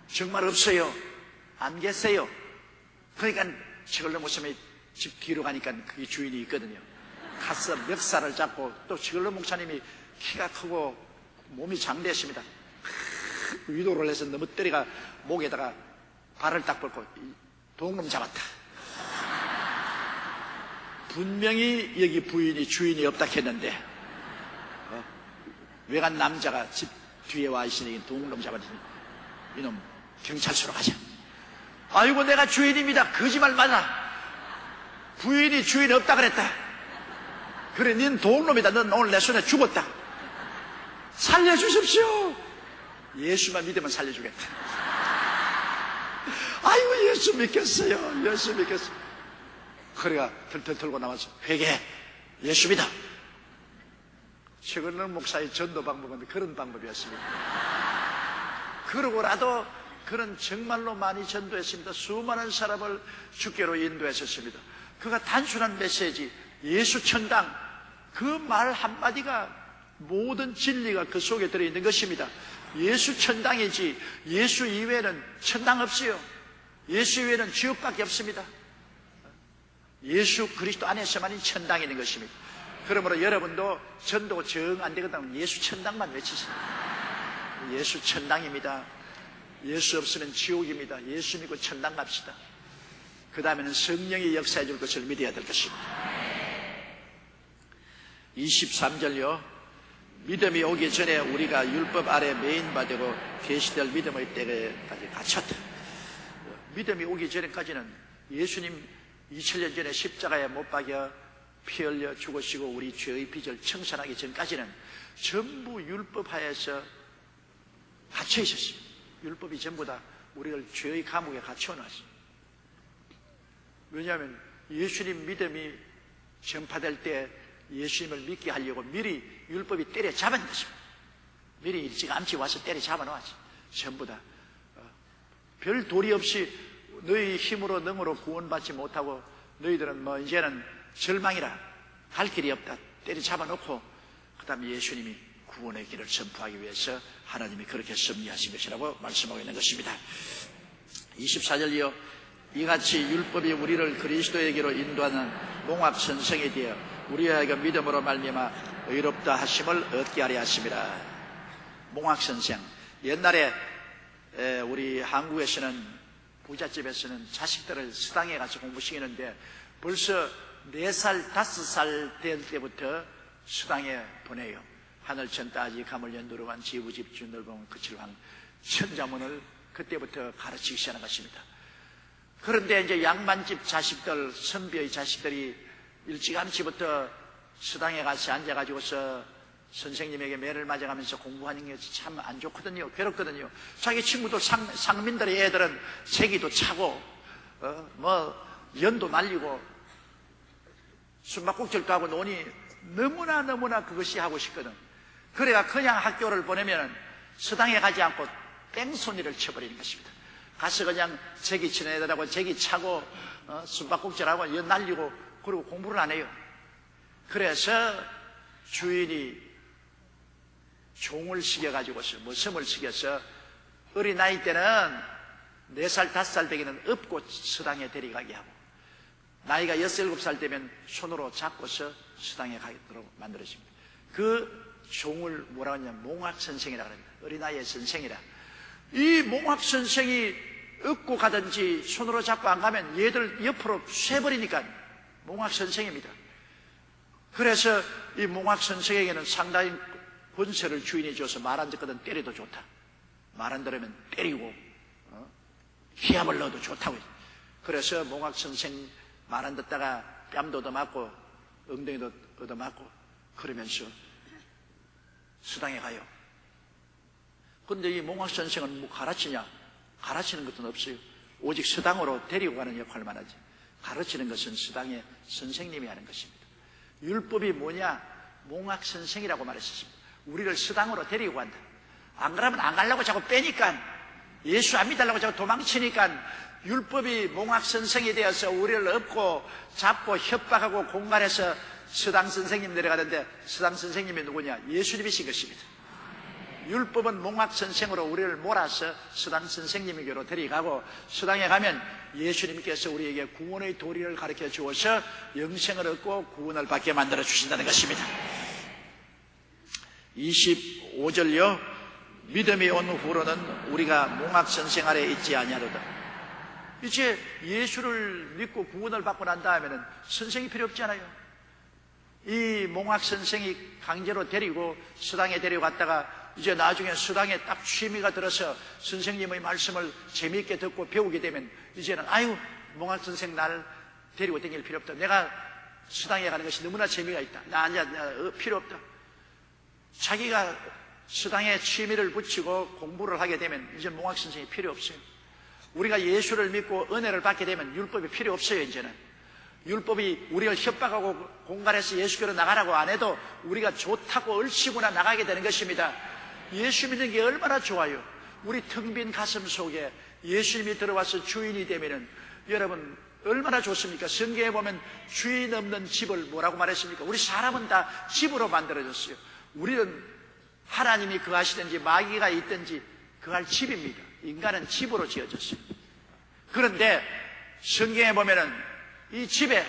정말 없어요. 안 계세요. 그러니까 최글령 목사님이 집 뒤로 가니까 그게 주인이 있거든요. 가서 멱살을 잡고 또 최글령 목사님이 키가 크고 몸이 장대했습니다. 위도를 해서 너무 때리가 목에다가 발을 딱 뻗고 동놈 잡았다. 분명히 여기 부인이 주인이 없다 했는데 외간 남자가 집 뒤에 와 있으니 동놈 잡았더니 이놈 경찰서로 가자. 아이고 내가 주인입니다. 거짓말 마라. 부인이 주인 없다 그랬다. 그래 닌 동놈이다. 넌 오늘 내 손에 죽었다. 살려주십시오. 예수만 믿으면 살려주겠다. 아이고 예수 믿겠어요. 예수 믿겠어요. 그래가 털털 털고 나와서 회개 예수 믿어. 최근에 목사의 전도 방법은 그런 방법이었습니다. 그러고라도 그런 정말로 많이 전도했습니다. 수많은 사람을 주께로 인도했었습니다. 그가 단순한 메시지 예수 천당 그 말 한마디가 모든 진리가 그 속에 들어있는 것입니다. 예수 천당이지 예수 이외에는 천당 없어요. 예수 외에는 지옥밖에 없습니다. 예수 그리스도 안에서만이 천당이 있는 것입니다. 그러므로 여러분도 전도 정 안 되거든 예수 천당만 외치세요. 예수 천당입니다. 예수 없으면 지옥입니다. 예수 믿고 천당 갑시다. 그 다음에는 성령이 역사해 줄 것을 믿어야 될 것입니다. 23절요. 믿음이 오기 전에 우리가 율법 아래 매인받고 계시될 믿음의 때까지 갇혔다. 믿음이 오기 전에까지는 예수님 2000년 전에 십자가에 못 박여 피 흘려 죽으시고 우리 죄의 빚을 청산하기 전까지는 전부 율법 하에서 갇혀 있었습니다. 율법이 전부 다 우리를 죄의 감옥에 갇혀놨습니다. 왜냐하면 예수님 믿음이 전파될 때 예수님을 믿게 하려고 미리 율법이 때려잡은 것입니다. 미리 일찌감치 와서 때려잡아 놓았지. 전부 다 별 도리 없이 너희 힘으로 능으로 구원받지 못하고 너희들은 뭐 이제는 절망이라 갈 길이 없다 때려잡아 놓고 그 다음에 예수님이 구원의 길을 전파하기 위해서 하나님이 그렇게 섭리하신 것이라고 말씀하고 있는 것입니다. 24절이요. 이같이 율법이 우리를 그리스도에게로 인도하는 몽합선생이 되어 우리에게 믿음으로 말미암아 의롭다 하심을 얻게 하려 하심이라. 몽합선생, 옛날에 우리 한국에서는 부잣집에서는 자식들을 수당에 가서 공부시키는데 벌써 4살, 5살 될 때부터 수당에 보내요. 하늘천 따지 가물 연두르만 지부집주 넓은 그칠왕 천자문을 그때부터 가르치기 시작한 것입니다. 그런데 이제 양반집 자식들, 선비의 자식들이 일찌감치부터 수당에 가서 앉아가지고서 선생님에게 매를 맞아가면서 공부하는 게 참 안 좋거든요. 괴롭거든요. 자기 친구들 상민들의 애들은 세기도 차고 연도 날리고 숨바꼭질도 하고 노니 너무나 그것이 하고 싶거든. 그래야 그냥 학교를 보내면 수당에 가지 않고 뺑소니를 쳐버리는 것입니다. 가서 그냥 제기 치는 애들하고 제기 차고 숨바꼭질하고 연 날리고 그리고 공부를 안 해요. 그래서 주인이 종을 시켜가지고서 섬을 시켜서 어린 나이 때는 4살, 5살 되기는 업고 수당에 데려가게 하고 나이가 6, 7살 되면 손으로 잡고서 수당에 가도록 만들어집니다. 그 종을 뭐라고 하냐면 몽합선생이라고 합니다. 어린아이의 선생이라. 이 몽합선생이 업고 가든지 손으로 잡고 안 가면 얘들 옆으로 쇠버리니까 몽합선생입니다. 그래서 이 몽합선생에게는 상당히 권세를 주인이 줘서 말 안 듣거든 때려도 좋다. 말 안 들으면 때리고 기합을 넣어도 좋다고. 그래서 몽합선생 말 안 듣다가 뺨도 얻어맞고 엉덩이도 얻어맞고 그러면서 수당에 가요. 그런데 이 몽합선생은 뭐 가르치냐? 가르치는 것은 없어요. 오직 수당으로 데리고 가는 역할만 하지. 가르치는 것은 수당의 선생님이 하는 것입니다. 율법이 뭐냐? 몽합선생이라고 말했습니다. 우리를 수당으로 데리고 간다. 안 그러면 안 가려고 자꾸 빼니까, 예수 안 믿으려고 자꾸 도망치니까 율법이 몽합선생이 되어서 우리를 업고 잡고 협박하고 공갈해서 수당 선생님 내려가는데 수당 선생님이 누구냐? 예수님이신 것입니다. 율법은 몽합선생으로 우리를 몰아서 수당 선생님에게로 데려가고 수당에 가면 예수님께서 우리에게 구원의 도리를 가르쳐 주어서 영생을 얻고 구원을 받게 만들어 주신다는 것입니다. 25절요. 믿음이 온 후로는 우리가 몽합선생 아래 있지 아니하도다. 이제 예수를 믿고 구원을 받고 난 다음에는 선생이 필요 없잖아요. 이 몽합선생이 강제로 데리고 수당에 데려갔다가 이제 나중에 수당에 딱 취미가 들어서 선생님의 말씀을 재미있게 듣고 배우게 되면 이제는 아유 몽합선생 날 데리고 다닐 필요 없다. 내가 수당에 가는 것이 너무나 재미가 있다. 나 필요 없다. 자기가 수당에 취미를 붙이고 공부를 하게 되면 이제 몽합선생이 필요 없어요. 우리가 예수를 믿고 은혜를 받게 되면 율법이 필요 없어요. 이제는 율법이 우리를 협박하고 공갈해서 예수교로 나가라고 안 해도 우리가 좋다고 얼씨구나 나가게 되는 것입니다. 예수 믿는 게 얼마나 좋아요. 우리 텅 빈 가슴 속에 예수님이 들어와서 주인이 되면은 여러분 얼마나 좋습니까? 성경에 보면 주인 없는 집을 뭐라고 말했습니까? 우리 사람은 다 집으로 만들어졌어요. 우리는 하나님이 거하시든지 마귀가 있든지 거할 집입니다. 인간은 집으로 지어졌어요. 그런데 성경에 보면은 이 집에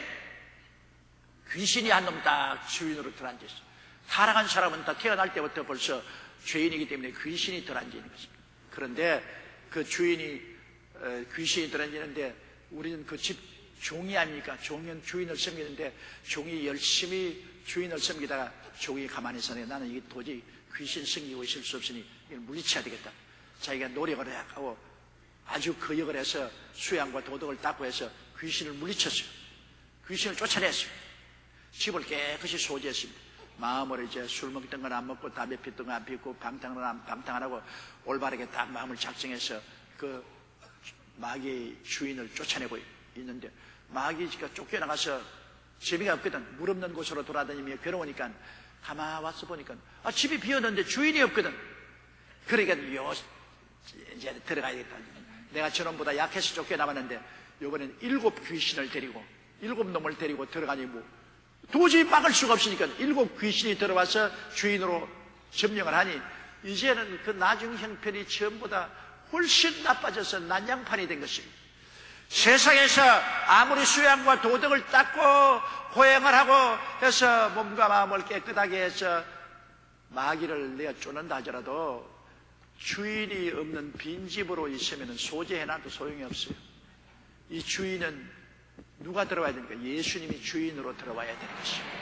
귀신이 한 놈 딱 주인으로 들어앉아 있어요. 타락한 사람은 다 태어날 때부터 벌써 죄인이기 때문에 귀신이 들어앉는 것입니다. 그런데 그 주인이 귀신이 들어앉는데 우리는 그 집 종이 아닙니까? 종은 주인을 섬기는데 종이 열심히 주인을 섬기다가 종이 가만히 있어 나는 이게 도저히 귀신 섬기고 있을 수 없으니 이걸 물리쳐야 되겠다. 자기가 노력을 하고 아주 거역을 해서 수양과 도덕을 닦고 해서 귀신을 물리쳤어요. 귀신을 쫓아냈어요. 집을 깨끗이 소지했습니다. 마음으로 이제 술 먹던 건 안 먹고 담배 피던 건 안 피우고 방탕을 안 하고 올바르게 딱 마음을 작정해서 그 마귀의 주인을 쫓아내고 있는데 마귀가 쫓겨나가서 재미가 없거든. 물 없는 곳으로 돌아다니며 괴로우니까 가만 와서 보니까 집이 비었는데 주인이 없거든. 그러니까 이제 들어가야겠다. 내가 저놈보다 약해서 쫓겨나왔는데 이번엔 7 귀신을 데리고 7 놈을 데리고 들어가니 뭐 도저히 막을 수가 없으니까 7 귀신이 들어와서 주인으로 점령을 하니 이제는 그 나중 형편이 처음보다 훨씬 나빠져서 난장판이 된 것입니다. 세상에서 아무리 수양과 도덕을 닦고 고행을 하고 해서 몸과 마음을 깨끗하게 해서 마귀를 내어 쫓는다 하더라도 주인이 없는 빈집으로 있으면 소재해놔도 소용이 없어요. 이 주인은 누가 들어와야 됩니까? 예수님이 주인으로 들어와야 되는 것입니다.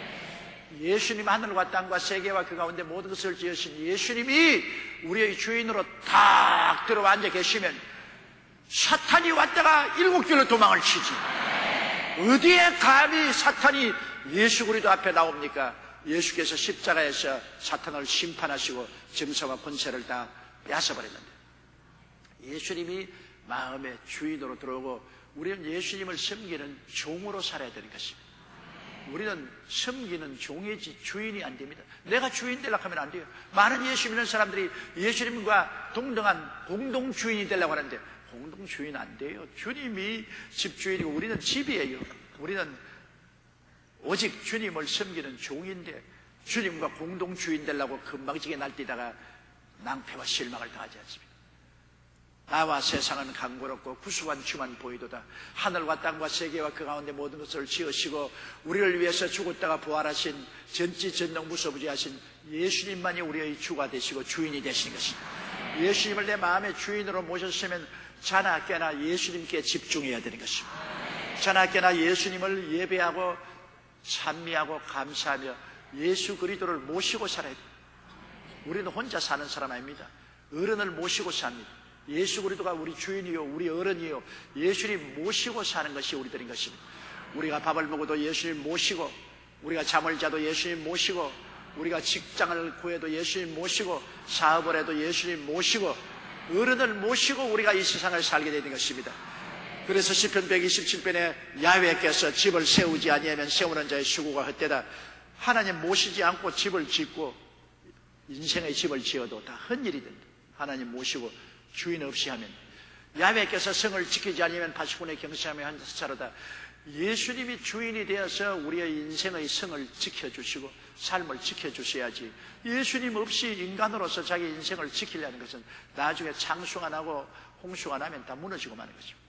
예수님 하늘과 땅과 세계와 그 가운데 모든 것을 지으신 예수님이 우리의 주인으로 딱 들어와 앉아 계시면 사탄이 왔다가 7길로 도망을 치지. 어디에 감히 사탄이 예수 그리스도 앞에 나옵니까? 예수께서 십자가에서 사탄을 심판하시고 정사와 권세를 다 뺏어버렸는데 예수님이 마음의 주인으로 들어오고 우리는 예수님을 섬기는 종으로 살아야 되는 것입니다. 우리는 섬기는 종이지 주인이 안 됩니다. 내가 주인 되려고 하면 안 돼요. 많은 예수 믿는 사람들이 예수님과 동등한 공동 주인이 되려고 하는데 공동 주인 안 돼요. 주님이 집주인이고 우리는 집이에요. 우리는 오직 주님을 섬기는 종인데 주님과 공동 주인 되려고 금방지게 날뛰다가 낭패와 실망을 당하지 않습니다. 나와 세상은 강고롭고 구수한 주만 보이도다. 하늘과 땅과 세계와 그 가운데 모든 것을 지으시고 우리를 위해서 죽었다가 부활하신 전지전능 무소부지하신 예수님만이 우리의 주가 되시고 주인이 되신 것입니다. 예수님을 내 마음의 주인으로 모셨으면 자나 깨나 예수님께 집중해야 되는 것입니다. 자나 깨나 예수님을 예배하고 찬미하고 감사하며 예수 그리스도를 모시고 살아야 됩니다. 우리는 혼자 사는 사람 아닙니다. 어른을 모시고 삽니다. 예수 그리스도가 우리 주인이요 우리 어른이요 예수님 모시고 사는 것이 우리들인 것입니다. 우리가 밥을 먹어도 예수님 모시고 우리가 잠을 자도 예수님 모시고 우리가 직장을 구해도 예수님 모시고 사업을 해도 예수님 모시고 어른을 모시고 우리가 이 세상을 살게 되는 것입니다. 그래서 시편 127편에 야훼께서 집을 세우지 아니하면 세우는 자의 수고가 헛되다. 하나님 모시지 않고 집을 짓고 인생의 집을 지어도 다 헛일이 된다. 하나님 모시고 주인 없이 하면 야훼께서 성을 지키지 않으면 80분의 경시하며 한 사로다. 예수님이 주인이 되어서 우리의 인생의 성을 지켜주시고 삶을 지켜주셔야지 예수님 없이 인간으로서 자기 인생을 지키려는 것은 나중에 창수가 나고 홍수가 나면 다 무너지고 마는 것입니다.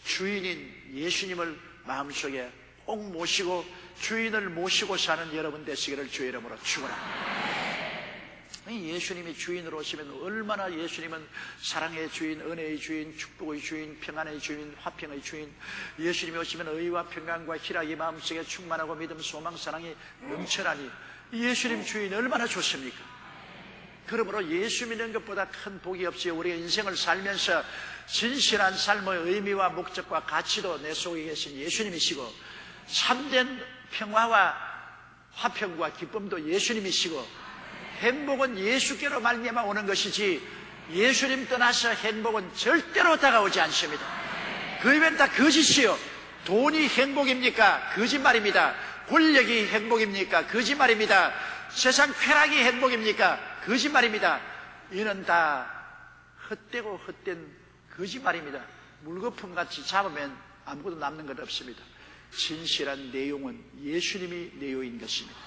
주인인 예수님을 마음속에 꼭 모시고 주인을 모시고 사는 여러분 되시기를 주의 이름으로 축원합니다. 예수님이 주인으로 오시면 얼마나 예수님은 사랑의 주인, 은혜의 주인, 축복의 주인, 평안의 주인, 화평의 주인. 예수님이 오시면 의와 평강과 희락이 마음속에 충만하고 믿음, 소망, 사랑이 넘쳐나니 예수님 주인 얼마나 좋습니까? 그러므로 예수 믿는 것보다 큰 복이 없이 우리의 인생을 살면서 진실한 삶의 의미와 목적과 가치도 내 속에 계신 예수님이시고 참된 평화와 화평과 기쁨도 예수님이시고 행복은 예수께로 말미암아 오는 것이지 예수님 떠나서 행복은 절대로 다가오지 않습니다. 그 외엔 다 거짓이요. 돈이 행복입니까? 거짓말입니다. 권력이 행복입니까? 거짓말입니다. 세상 쾌락이 행복입니까? 거짓말입니다. 이는 다 헛되고 헛된 거짓말입니다. 물거품같이 잡으면 아무것도 남는 것 없습니다. 진실한 내용은 예수님이 내용인 것입니다.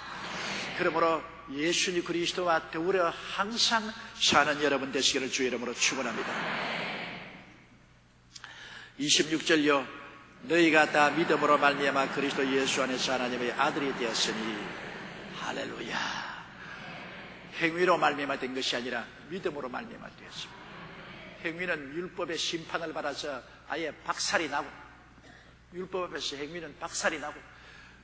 그러므로 예수님 그리스도와 더불어 항상 사는 여러분 되시기를 주의 이름으로 축원합니다. 26절요. 너희가 다 믿음으로 말미암아 그리스도 예수 안에서 하나님의 아들이 되었으니 할렐루야. 행위로 말미암아 된 것이 아니라 믿음으로 말미암아 되었습니다. 행위는 율법의 심판을 받아서 아예 박살이 나고, 율법 앞에서 행위는 박살이 나고,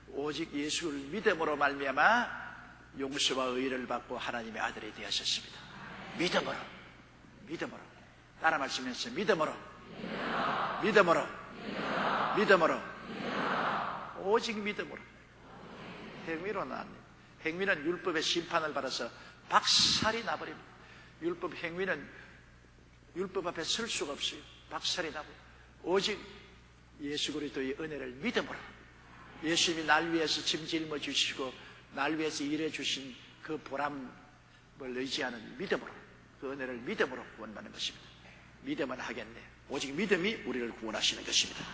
오직 예수를 믿음으로 말미암아 용서와 의를 받고 하나님의 아들이 되었습니다. 믿음으로, 믿음으로. 따라 말씀하세요. 믿음으로, 믿음으로, 믿음으로, 오직 믿음으로. 행위로는 안 돼요. 행위는 율법의 심판을 받아서 박살이 나버립니다. 율법 행위는 율법 앞에 설 수가 없어요. 박살이 나고, 오직 예수 그리스도의 은혜를 믿음으로, 예수님이 날 위해서 짐 짊어 주시고 날 위해서 일해 주신 그 보람을 의지하는 믿음으로, 그 은혜를 믿음으로 구원받는 것입니다. 믿음은 하겠네. 오직 믿음이 우리를 구원하시는 것입니다.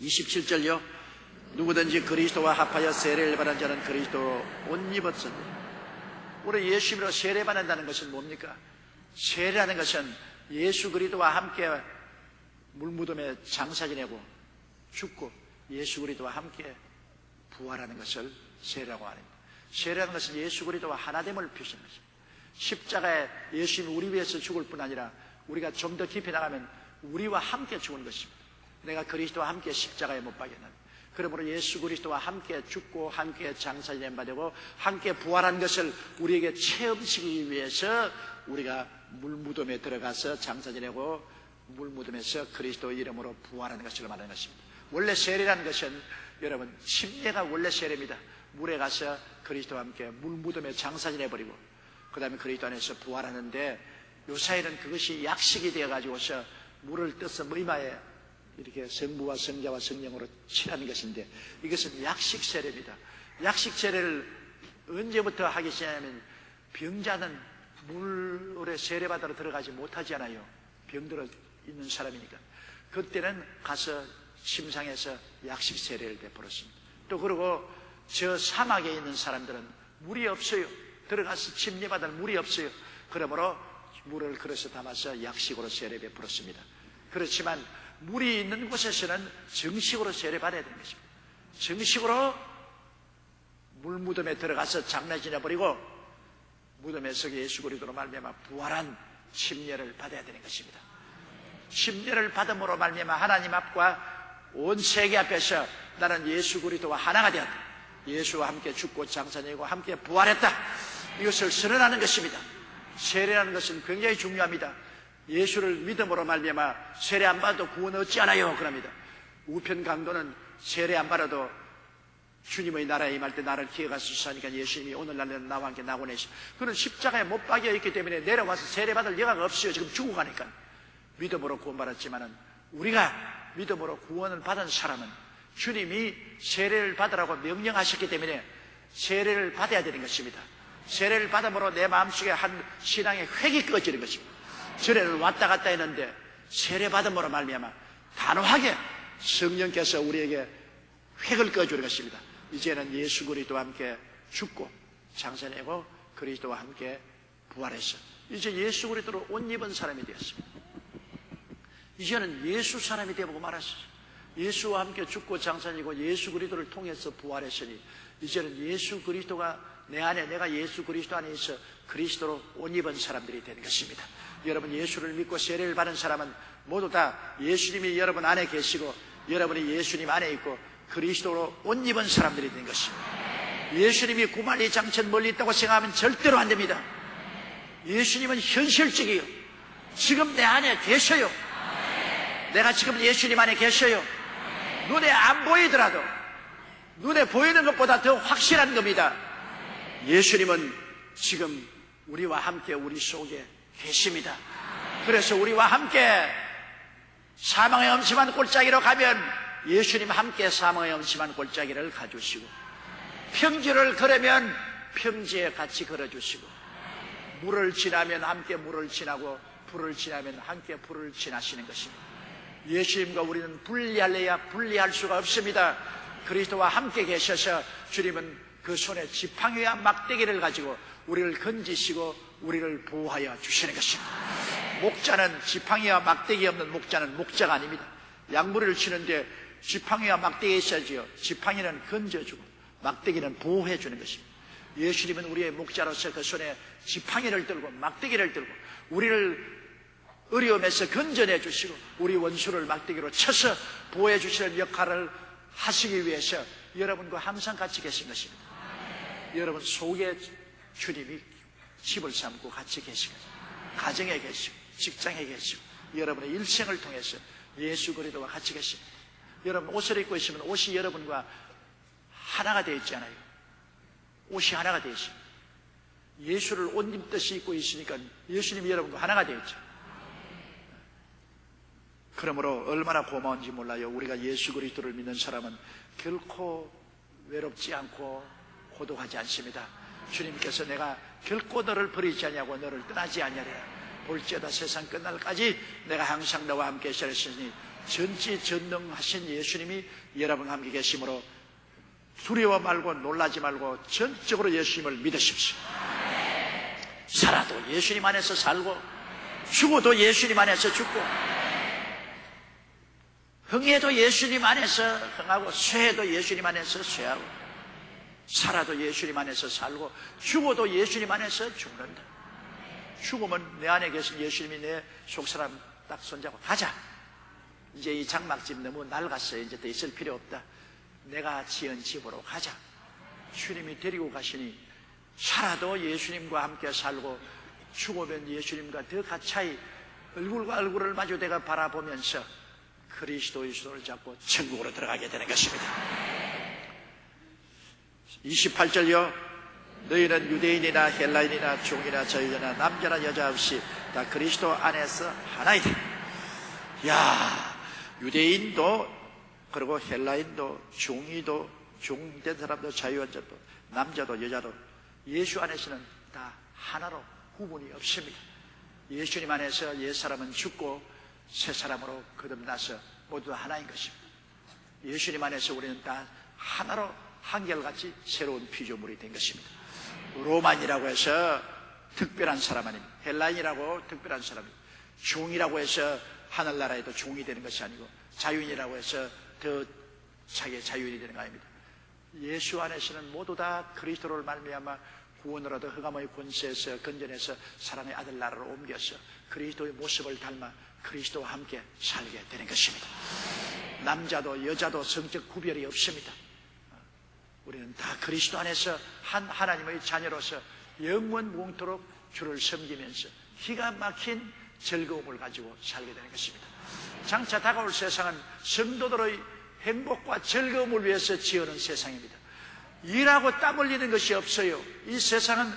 27절요. 누구든지 그리스도와 합하여 세례를 받은 자는 그리스도로 옷 입었으니. 우리 예수님으로 세례받는다는 것은 뭡니까? 세례하는 것은 예수 그리스도와 함께 물무덤에 장사 지내고 죽고 예수 그리스도와 함께 부활하는 것을 세례라고 합니다. 세례하는 것은 예수 그리스도와 하나됨을 표시하는 것입니다. 십자가에 예수님이 우리 위해서 죽을 뿐 아니라 우리가 좀 더 깊이 나가면 우리와 함께 죽은 것입니다. 내가 그리스도와 함께 십자가에 못 박였나니, 그러므로 예수 그리스도와 함께 죽고 함께 장사 지낸 바 되고 함께 부활한 것을 우리에게 체험시키기 위해서 우리가 물무덤에 들어가서 장사 지내고 물무덤에서 그리스도 이름으로 부활하는 것을 말하는 것입니다. 원래 세례라는 것은 여러분 침례가 원래 세례입니다. 물에 가서 그리스도와 함께 물무덤에 장사 지내버리고 그 다음에 그리스도 안에서 부활하는데, 요사이는 그것이 약식이 되어가지고서 물을 떠서 의마에 이렇게 성부와 성자와 성령으로 칠하는 것인데, 이것은 약식 세례입니다. 약식 세례를 언제부터 하기 시작하면 병자는 물에 세례받으러 들어가지 못하지 않아요. 병들어 있는 사람이니까. 그때는 가서 침상에서 약식 세례를 베풀었습니다. 또 그리고 저 사막에 있는 사람들은 물이 없어요. 들어가서 침례받을 물이 없어요. 그러므로 물을 그릇에 담아서 약식으로 세례 베풀었습니다. 그렇지만 물이 있는 곳에서는 정식으로 세례받아야 되는 것입니다. 정식으로 물무덤에 들어가서 장례 지내버리고 무덤에서 예수 그리스도로 말미암아 부활한 침례를 받아야 되는 것입니다. 침례를 받음으로 말미암아 하나님 앞과 온 세계 앞에서 나는 예수 그리스도와 하나가 되었다. 예수와 함께 죽고 장사 지내고 함께 부활했다. 이것을 선언하는 것입니다. 세례라는 것은 굉장히 중요합니다. 예수를 믿음으로 말미암아 세례 안 받아도 구원 얻지 않아요. 그럽니다. 우편 강도는 세례 안 받아도 주님의 나라에 임할 때 나를 기억하소서 하니까 예수님이 오늘날에는 나와 함께 낙원에 그는 십자가에 못 박여 있기 때문에 내려와서 세례 받을 여가가 없어요. 지금 죽어가니까. 믿음으로 구원받았지만은 우리가 믿음으로 구원을 받은 사람은 주님이 세례를 받으라고 명령하셨기 때문에 세례를 받아야 되는 것입니다. 세례를 받음으로 내 마음속에 한 신앙의 획이 꺼지는 것입니다. 전에는 왔다 갔다 했는데 세례 받음으로 말미암아 단호하게 성령께서 우리에게 획을 꺼주는 것입니다. 이제는 예수 그리스도와 함께 죽고 장사내고 그리스도와 함께 부활해서 이제 예수 그리스도로 옷 입은 사람이 되었습니다. 이제는 예수 사람이 되고 말았어요. 예수와 함께 죽고 장사지고 예수 그리스도를 통해서 부활했으니 이제는 예수 그리스도가 내 안에, 내가 예수 그리스도 안에 있어 그리스도로 옷 입은 사람들이 되는 것입니다. 여러분 예수를 믿고 세례를 받은 사람은 모두 다 예수님이 여러분 안에 계시고 여러분이 예수님 안에 있고 그리스도로 옷 입은 사람들이 되는 것입니다. 예수님이 구만리 장천 멀리 있다고 생각하면 절대로 안 됩니다. 예수님은 현실적이에요. 지금 내 안에 계셔요. 내가 지금 예수님 안에 계셔요. 눈에 안 보이더라도 눈에 보이는 것보다 더 확실한 겁니다. 예수님은 지금 우리와 함께 우리 속에 계십니다. 그래서 우리와 함께 사망의 엄침한 골짜기로 가면 예수님 함께 사망의 엄침한 골짜기를 가주시고 평지를 걸으면 평지에 같이 걸어주시고 물을 지나면 함께 물을 지나고 불을 지나면 함께 불을 지나시는 것입니다. 예수님과 우리는 분리할래야 분리할 수가 없습니다. 그리스도와 함께 계셔서 주님은 그 손에 지팡이와 막대기를 가지고 우리를 건지시고 우리를 보호하여 주시는 것입니다. 목자는 지팡이와 막대기 없는 목자는 목자가 아닙니다. 양무리를 치는데 지팡이와 막대기가 있어야지요. 지팡이는 건져주고 막대기는 보호해주는 것입니다. 예수님은 우리의 목자로서 그 손에 지팡이를 들고 막대기를 들고 우리를 어려움에서 건져내 주시고 우리 원수를 막대기로 쳐서 보호해 주시는 역할을 하시기 위해서 여러분과 항상 같이 계신 것입니다. 여러분 속에 주님이 집을 삼고 같이 계시고 가정에 계시고 직장에 계시고 여러분의 일생을 통해서 예수 그리스도와 같이 계십니다. 여러분 옷을 입고 있으면 옷이 여러분과 하나가 되어 있잖아요. 옷이 하나가 되어 있습니다. 예수를 옷 입듯이 입고 있으니까 예수님이 여러분과 하나가 되어 있죠. 그러므로 얼마나 고마운지 몰라요. 우리가 예수 그리스도를 믿는 사람은 결코 외롭지 않고 고독하지 않습니다. 주님께서 내가 결코 너를 버리지 아니하고 너를 떠나지 아니하리라. 볼지어다 세상 끝날까지 내가 항상 너와 함께 계시니 전지전능하신 예수님이 여러분과 함께 계시므로 두려워 말고 놀라지 말고 전적으로 예수님을 믿으십시오. 살아도 예수님 안에서 살고 죽어도 예수님 안에서 죽고 흥해도 예수님 안에서 흥하고 쇠해도 예수님 안에서 쇠하고 살아도 예수님 안에서 살고 죽어도 예수님 안에서 죽는다. 죽으면 내 안에 계신 예수님이 내 속사람 딱 손잡고 가자. 이제 이 장막집 너무 낡았어요. 이제 더 있을 필요 없다. 내가 지은 집으로 가자. 주님이 데리고 가시니 살아도 예수님과 함께 살고 죽으면 예수님과 더 가차이 얼굴과 얼굴을 마주대가 바라보면서 그리스도의 손을 잡고 천국으로 들어가게 되는 것입니다. 28절요. 너희는 유대인이나 헬라인이나 종이나 자유자나 남자나 여자 없이 다 그리스도 안에서 하나이다. 야, 유대인도 그리고 헬라인도 종이도 종된 사람도 자유자도 남자도 여자도 예수 안에서는 다 하나로 구분이 없습니다. 예수님 안에서 옛사람은 죽고 새사람으로 거듭나서 모두 하나인 것입니다. 예수님 안에서 우리는 다 하나로 한결같이 새로운 피조물이 된 것입니다. 로만이라고 해서 특별한 사람 아닙니다. 헬라인이라고 특별한 사람입니다. 종이라고 해서 하늘나라에도 종이 되는 것이 아니고 자유인이라고 해서 더 자기의 자유인이 되는 거 아닙니다. 예수 안에서는 모두 다 그리스도를 말미암아 구원을 얻어 흑암의 권세에서 건져내서 사랑의 아들 나라로 옮겨서 그리스도의 모습을 닮아 그리스도와 함께 살게 되는 것입니다. 남자도 여자도 성적 구별이 없습니다. 우리는 다 그리스도 안에서 한 하나님의 자녀로서 영원 무궁토록 주를 섬기면서 기가 막힌 즐거움을 가지고 살게 되는 것입니다. 장차 다가올 세상은 성도들의 행복과 즐거움을 위해서 지어놓은 세상입니다. 일하고 땀 흘리는 것이 없어요. 이 세상은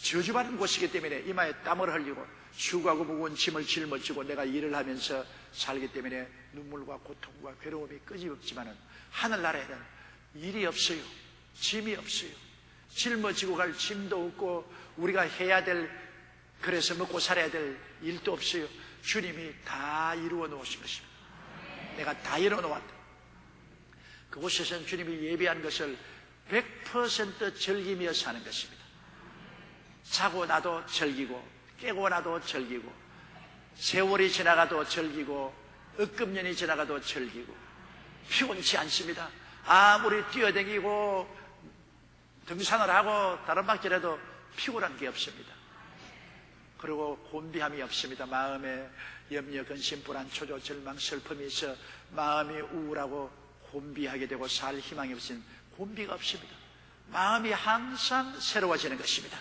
저주받은 곳이기 때문에 이마에 땀을 흘리고 수고하고 무거운 짐을 짊어지고 내가 일을 하면서 살기 때문에 눈물과 고통과 괴로움이 끊임없지만은 하늘나라에는 일이 없어요. 짐이 없어요. 짊어지고 갈 짐도 없고 우리가 해야 될, 그래서 먹고 살아야 될 일도 없어요. 주님이 다 이루어 놓으신 것입니다. 내가 다 이루어 놓았다. 그곳에서는 주님이 예비한 것을 100% 즐기며 사는 것입니다. 자고 나도 즐기고 깨고 나도 즐기고 세월이 지나가도 즐기고 억금년이 지나가도 즐기고 피곤치 않습니다. 아무리 뛰어다니고 등산을 하고 다른 박질해도 피곤한 게 없습니다. 그리고 곤비함이 없습니다. 마음에 염려, 근심, 불안, 초조, 절망, 슬픔이 있어 마음이 우울하고 곤비하게 되고 살 희망이 없으면 곤비가 없습니다. 마음이 항상 새로워지는 것입니다.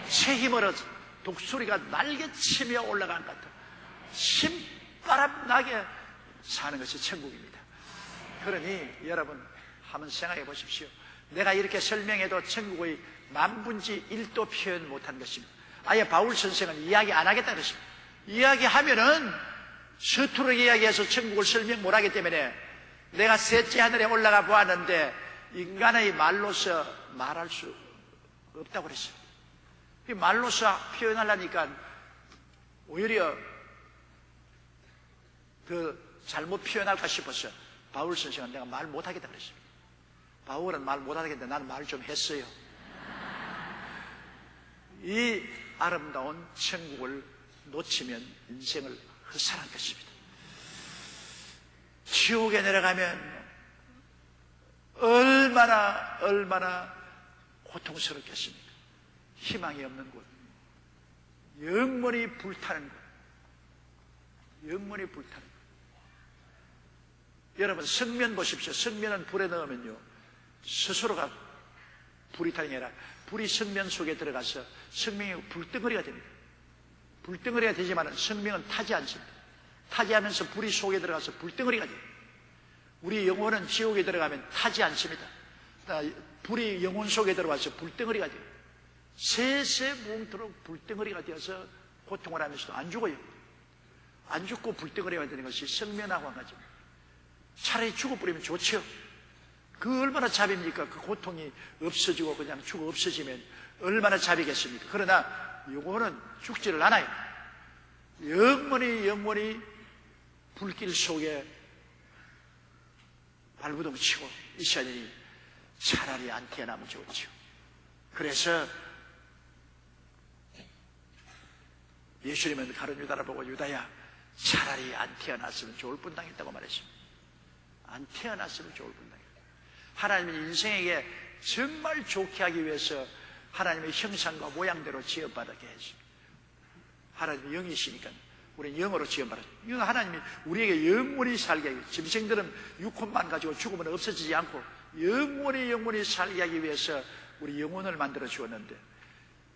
새 힘을 얻어 독수리가 날개치며 올라간 것 같아 신바람 나게 사는 것이 천국입니다. 그러니 여러분 한번 생각해 보십시오. 내가 이렇게 설명해도 천국의 만분지 1도 표현 못한 것입니다. 아예 바울 선생은 이야기 안 하겠다 그랬습니다. 이야기하면은 서투르게 이야기해서 천국을 설명 못하기 때문에 내가 셋째 하늘에 올라가 보았는데 인간의 말로서 말할 수 없다고 그랬어요. 이 말로서 표현하려니까 오히려 그 잘못 표현할까 싶어서 바울 선생은 내가 말 못하겠다 그랬습니다. 바울은 말 못하겠는데 나는 말 좀 했어요. 이 아름다운 천국을 놓치면 인생을 헛살한 것입니다. 지옥에 내려가면 얼마나 고통스럽겠습니까? 희망이 없는 곳, 영원히 불타는 곳, 영원히 불타는 곳. 여러분, 성면 보십시오. 성면은 불에 넣으면요, 스스로가 불이 타는 게 아니라 불이 성면 속에 들어가서 성명이 불덩어리가 됩니다. 불덩어리가 되지만 성명은 타지 않습니다. 타지 않으면서 불이 속에 들어가서 불덩어리가 돼요. 우리 영혼은 지옥에 들어가면 타지 않습니다. 불이 영혼 속에 들어와서 불덩어리가 돼요. 세세뭉토록 불덩어리가 되어서 고통을 하면서도 안 죽어요. 안 죽고 불덩어리가 되는 것이 성면하고 한 가지입니다. 차라리 죽어버리면 좋죠. 그 얼마나 잡입니까? 그 고통이 없어지고 그냥 죽어 없어지면 얼마나 잡이겠습니까? 그러나 영혼은 죽지를 않아요. 영원히 불길 속에 발부둥 치고 있어야 되니 차라리 안 태어나면 좋죠. 그래서 예수님은 가룟 유다를 보고, 유다야, 차라리 안 태어났으면 좋을 뻔당했다고 말했습니다. 안 태어났으면 좋을 뻔당했다. 하나님은 인생에게 정말 좋게 하기 위해서 하나님의 형상과 모양대로 지어받게 했습니다. 하나님이 영이시니까 우리는 영으로 지어받았습니다. 하나님이 우리에게 영원히 살게 하기 위해서, 짐승들은 육혼만 가지고 죽으면 없어지지 않고 영원히 살게 하기 위해서 우리 영혼을 만들어 주었는데,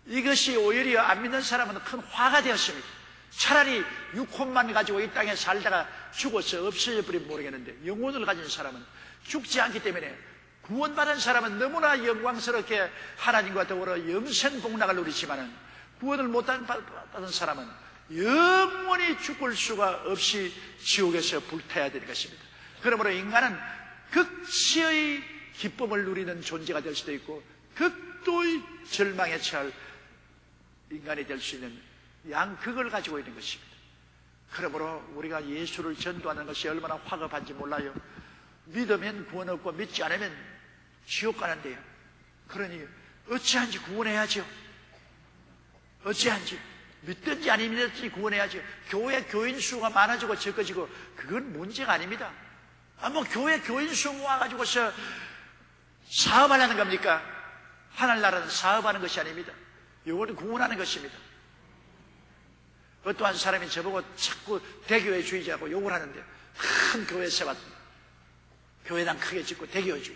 이것이 오히려 안 믿는 사람은 큰 화가 되었습니다. 차라리 육혼만 가지고 이 땅에 살다가 죽어서 없어져 버리면 모르겠는데, 영혼을 가진 사람은 죽지 않기 때문에, 구원받은 사람은 너무나 영광스럽게 하나님과 더불어 영생복락을 누리지만은, 구원을 못 받은 사람은 영원히 죽을 수가 없이 지옥에서 불타야 될 것입니다. 그러므로 인간은 극치의 기쁨을 누리는 존재가 될 수도 있고 극도의 절망에 처할 인간이 될 수 있는 양극을 가지고 있는 것입니다. 그러므로 우리가 예수를 전도하는 것이 얼마나 화급한지 몰라요. 믿으면 구원 얻고 믿지 않으면 지옥 가는데요. 그러니 어찌한지 구원해야죠. 어찌한지 믿든지 안 믿든지 구원해야죠. 교회 교인 수가 많아지고 적어지고 그건 문제가 아닙니다. 뭐 교회 교인 수 모아가지고서 사업하려는 겁니까? 하늘나라는 사업하는 것이 아닙니다. 이거는 구원하는 것입니다. 어떠한 사람이 저보고 자꾸 대교회주의자고 욕을 하는데, 큰 교회 세웠습니다. 교회당 크게 짓고 대교회주의.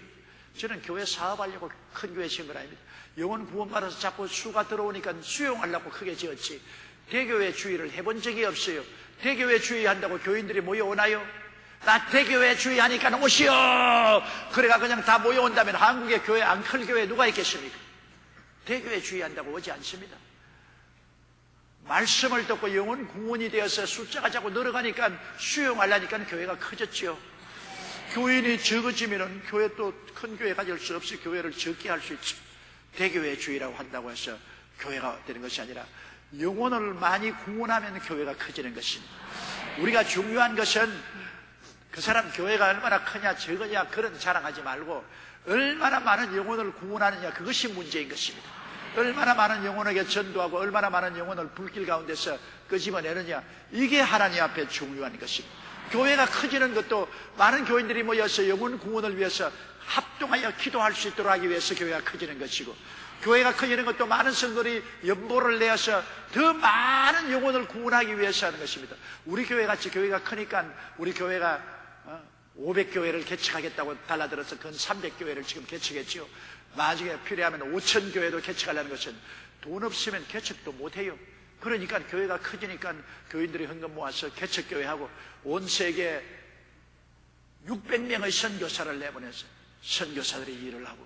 저는 교회 사업하려고 큰 교회 지은 건 아닙니다. 영혼 구원받아서 자꾸 수가 들어오니까 수용하려고 크게 지었지, 대교회주의를 해본 적이 없어요. 대교회주의 한다고 교인들이 모여오나요? 나 대교회주의 하니까 오시오! 그래가 그냥 다 모여온다면 한국의 교회, 앙클교회 누가 있겠습니까? 대교회주의 한다고 오지 않습니다. 말씀을 듣고 영혼 구원이 되어서 숫자가 자꾸 늘어가니까 수용하려니까 교회가 커졌죠. 교인이 적어지면은 교회 또 큰 교회 가질 수 없이 교회를 적게 할 수 있죠. 대교회주의라고 한다고 해서 교회가 되는 것이 아니라 영혼을 많이 구원하면 교회가 커지는 것입니다. 우리가 중요한 것은 그 사람 교회가 얼마나 크냐 적으냐 그런 자랑하지 말고 얼마나 많은 영혼을 구원하느냐, 그것이 문제인 것입니다. 얼마나 많은 영혼에게 전도하고 얼마나 많은 영혼을 불길 가운데서 끄집어내느냐, 이게 하나님 앞에 중요한 것입니다. 교회가 커지는 것도 많은 교인들이 모여서 영혼 구원을 위해서 합동하여 기도할 수 있도록 하기 위해서 교회가 커지는 것이고, 교회가 커지는 것도 많은 성도들이 연보를 내어서 더 많은 영혼을 구원하기 위해서 하는 것입니다. 우리 교회같이 교회가 크니까 우리 교회가 500교회를 개척하겠다고 달라들어서 근 300교회를 지금 개척했지요. 나중에 필요하면 5,000교회도 개척하려는 것은 돈 없으면 개척도 못해요. 그러니까 교회가 커지니까 교인들이 헌금 모아서 개척교회하고 온 세계 600명의 선교사를 내보내서 선교사들이 일을 하고,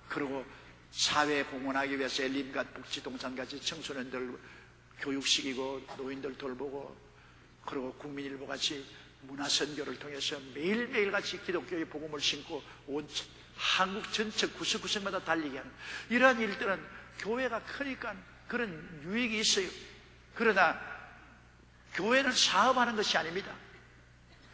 그리고 사회에 공헌하기 위해서 엘림갓 복지동산같이 청소년들 교육시키고 노인들 돌보고, 그리고 국민일보같이 문화선교를 통해서 매일매일 같이 기독교의 복음을 심고 온 한국 전체 구석구석마다 달리게 하는 이러한 일들은 교회가 크니까 그런 유익이 있어요. 그러나 교회는 사업하는 것이 아닙니다.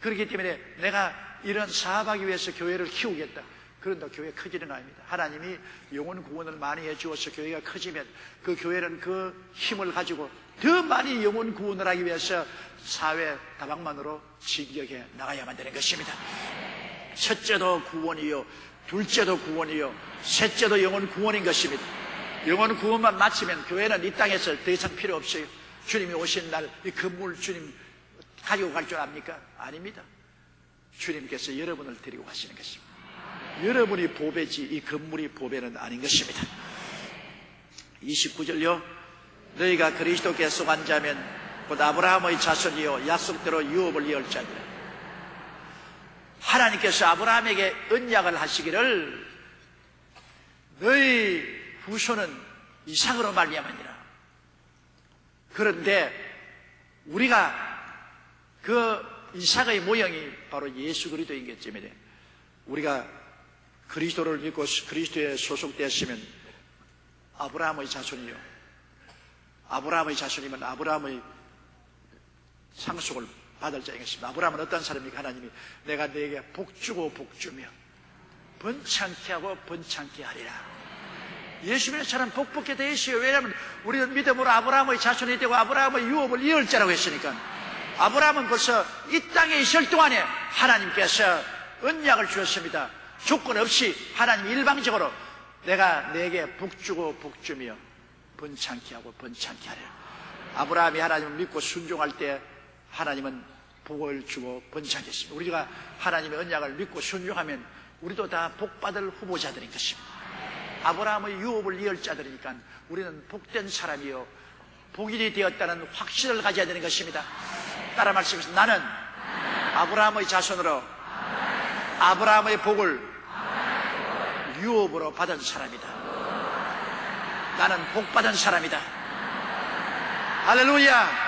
그렇기 때문에 내가 이런 사업하기 위해서 교회를 키우겠다, 그런다 교회 커지는 아닙니다. 하나님이 영혼 구원을 많이 해주어서 교회가 커지면 그 교회는 그 힘을 가지고 더 많이 영혼 구원을 하기 위해서 사회 다방면으로 진격해 나가야만 되는 것입니다. 첫째도 구원이요, 둘째도 구원이요, 셋째도 영혼 구원인 것입니다. 영혼 구원만 마치면 교회는 이 땅에서 더 이상 필요 없어요. 주님이 오신 날 이 건물 주님 가지고 갈 줄 압니까? 아닙니다. 주님께서 여러분을 데리고 가시는 것입니다. 여러분이 보배지 이 건물이 보배는 아닌 것입니다. 29절요. 너희가 그리스도께 속한 자면 곧 아브라함의 자손이요 약속대로 유업을 이을 자들아. 하나님께서 아브라함에게 언약을 하시기를 너희 후손은 이삭으로 말미암으니라. 그런데 우리가 그 이삭의 모형이 바로 예수 그리스도인 것 때문에 우리가 그리스도를 믿고 그리스도에 소속되었으면 아브라함의 자손이요, 아브라함의 자손이면 아브라함의 상속을 받을 자인 것입니다. 아브라함은 어떤 사람입니까? 하나님이 내가 너에게 복주고 복주며 번창케 하고 번창케 하리라. 예수 믿는 사람 복복게 되시오. 왜냐하면 우리는 믿음으로 아브라함의 자손이 되고 아브라함의 유업을 이을 자라고 했으니까. 아브라함은 벌써 이 땅에 있을 동안에 하나님께서 언약을 주었습니다. 조건 없이 하나님 일방적으로 내가 내게 복주고 복주며 번창케 하고 번창케 하리라. 아브라함이 하나님을 믿고 순종할 때 하나님은 복을 주고 번창케 했습니다. 우리가 하나님의 언약을 믿고 순종하면 우리도 다 복받을 후보자들인 것입니다. 아브라함의 유업을 이을 자들이니까 우리는 복된 사람이요 복인이 되었다는 확신을 가져야 되는 것입니다. 따라 말씀하십시오. 나는 아브라함의 자손으로 아브라함의 복을 유업으로 받은 사람이다. 나는 복받은 사람이다. 할렐루야.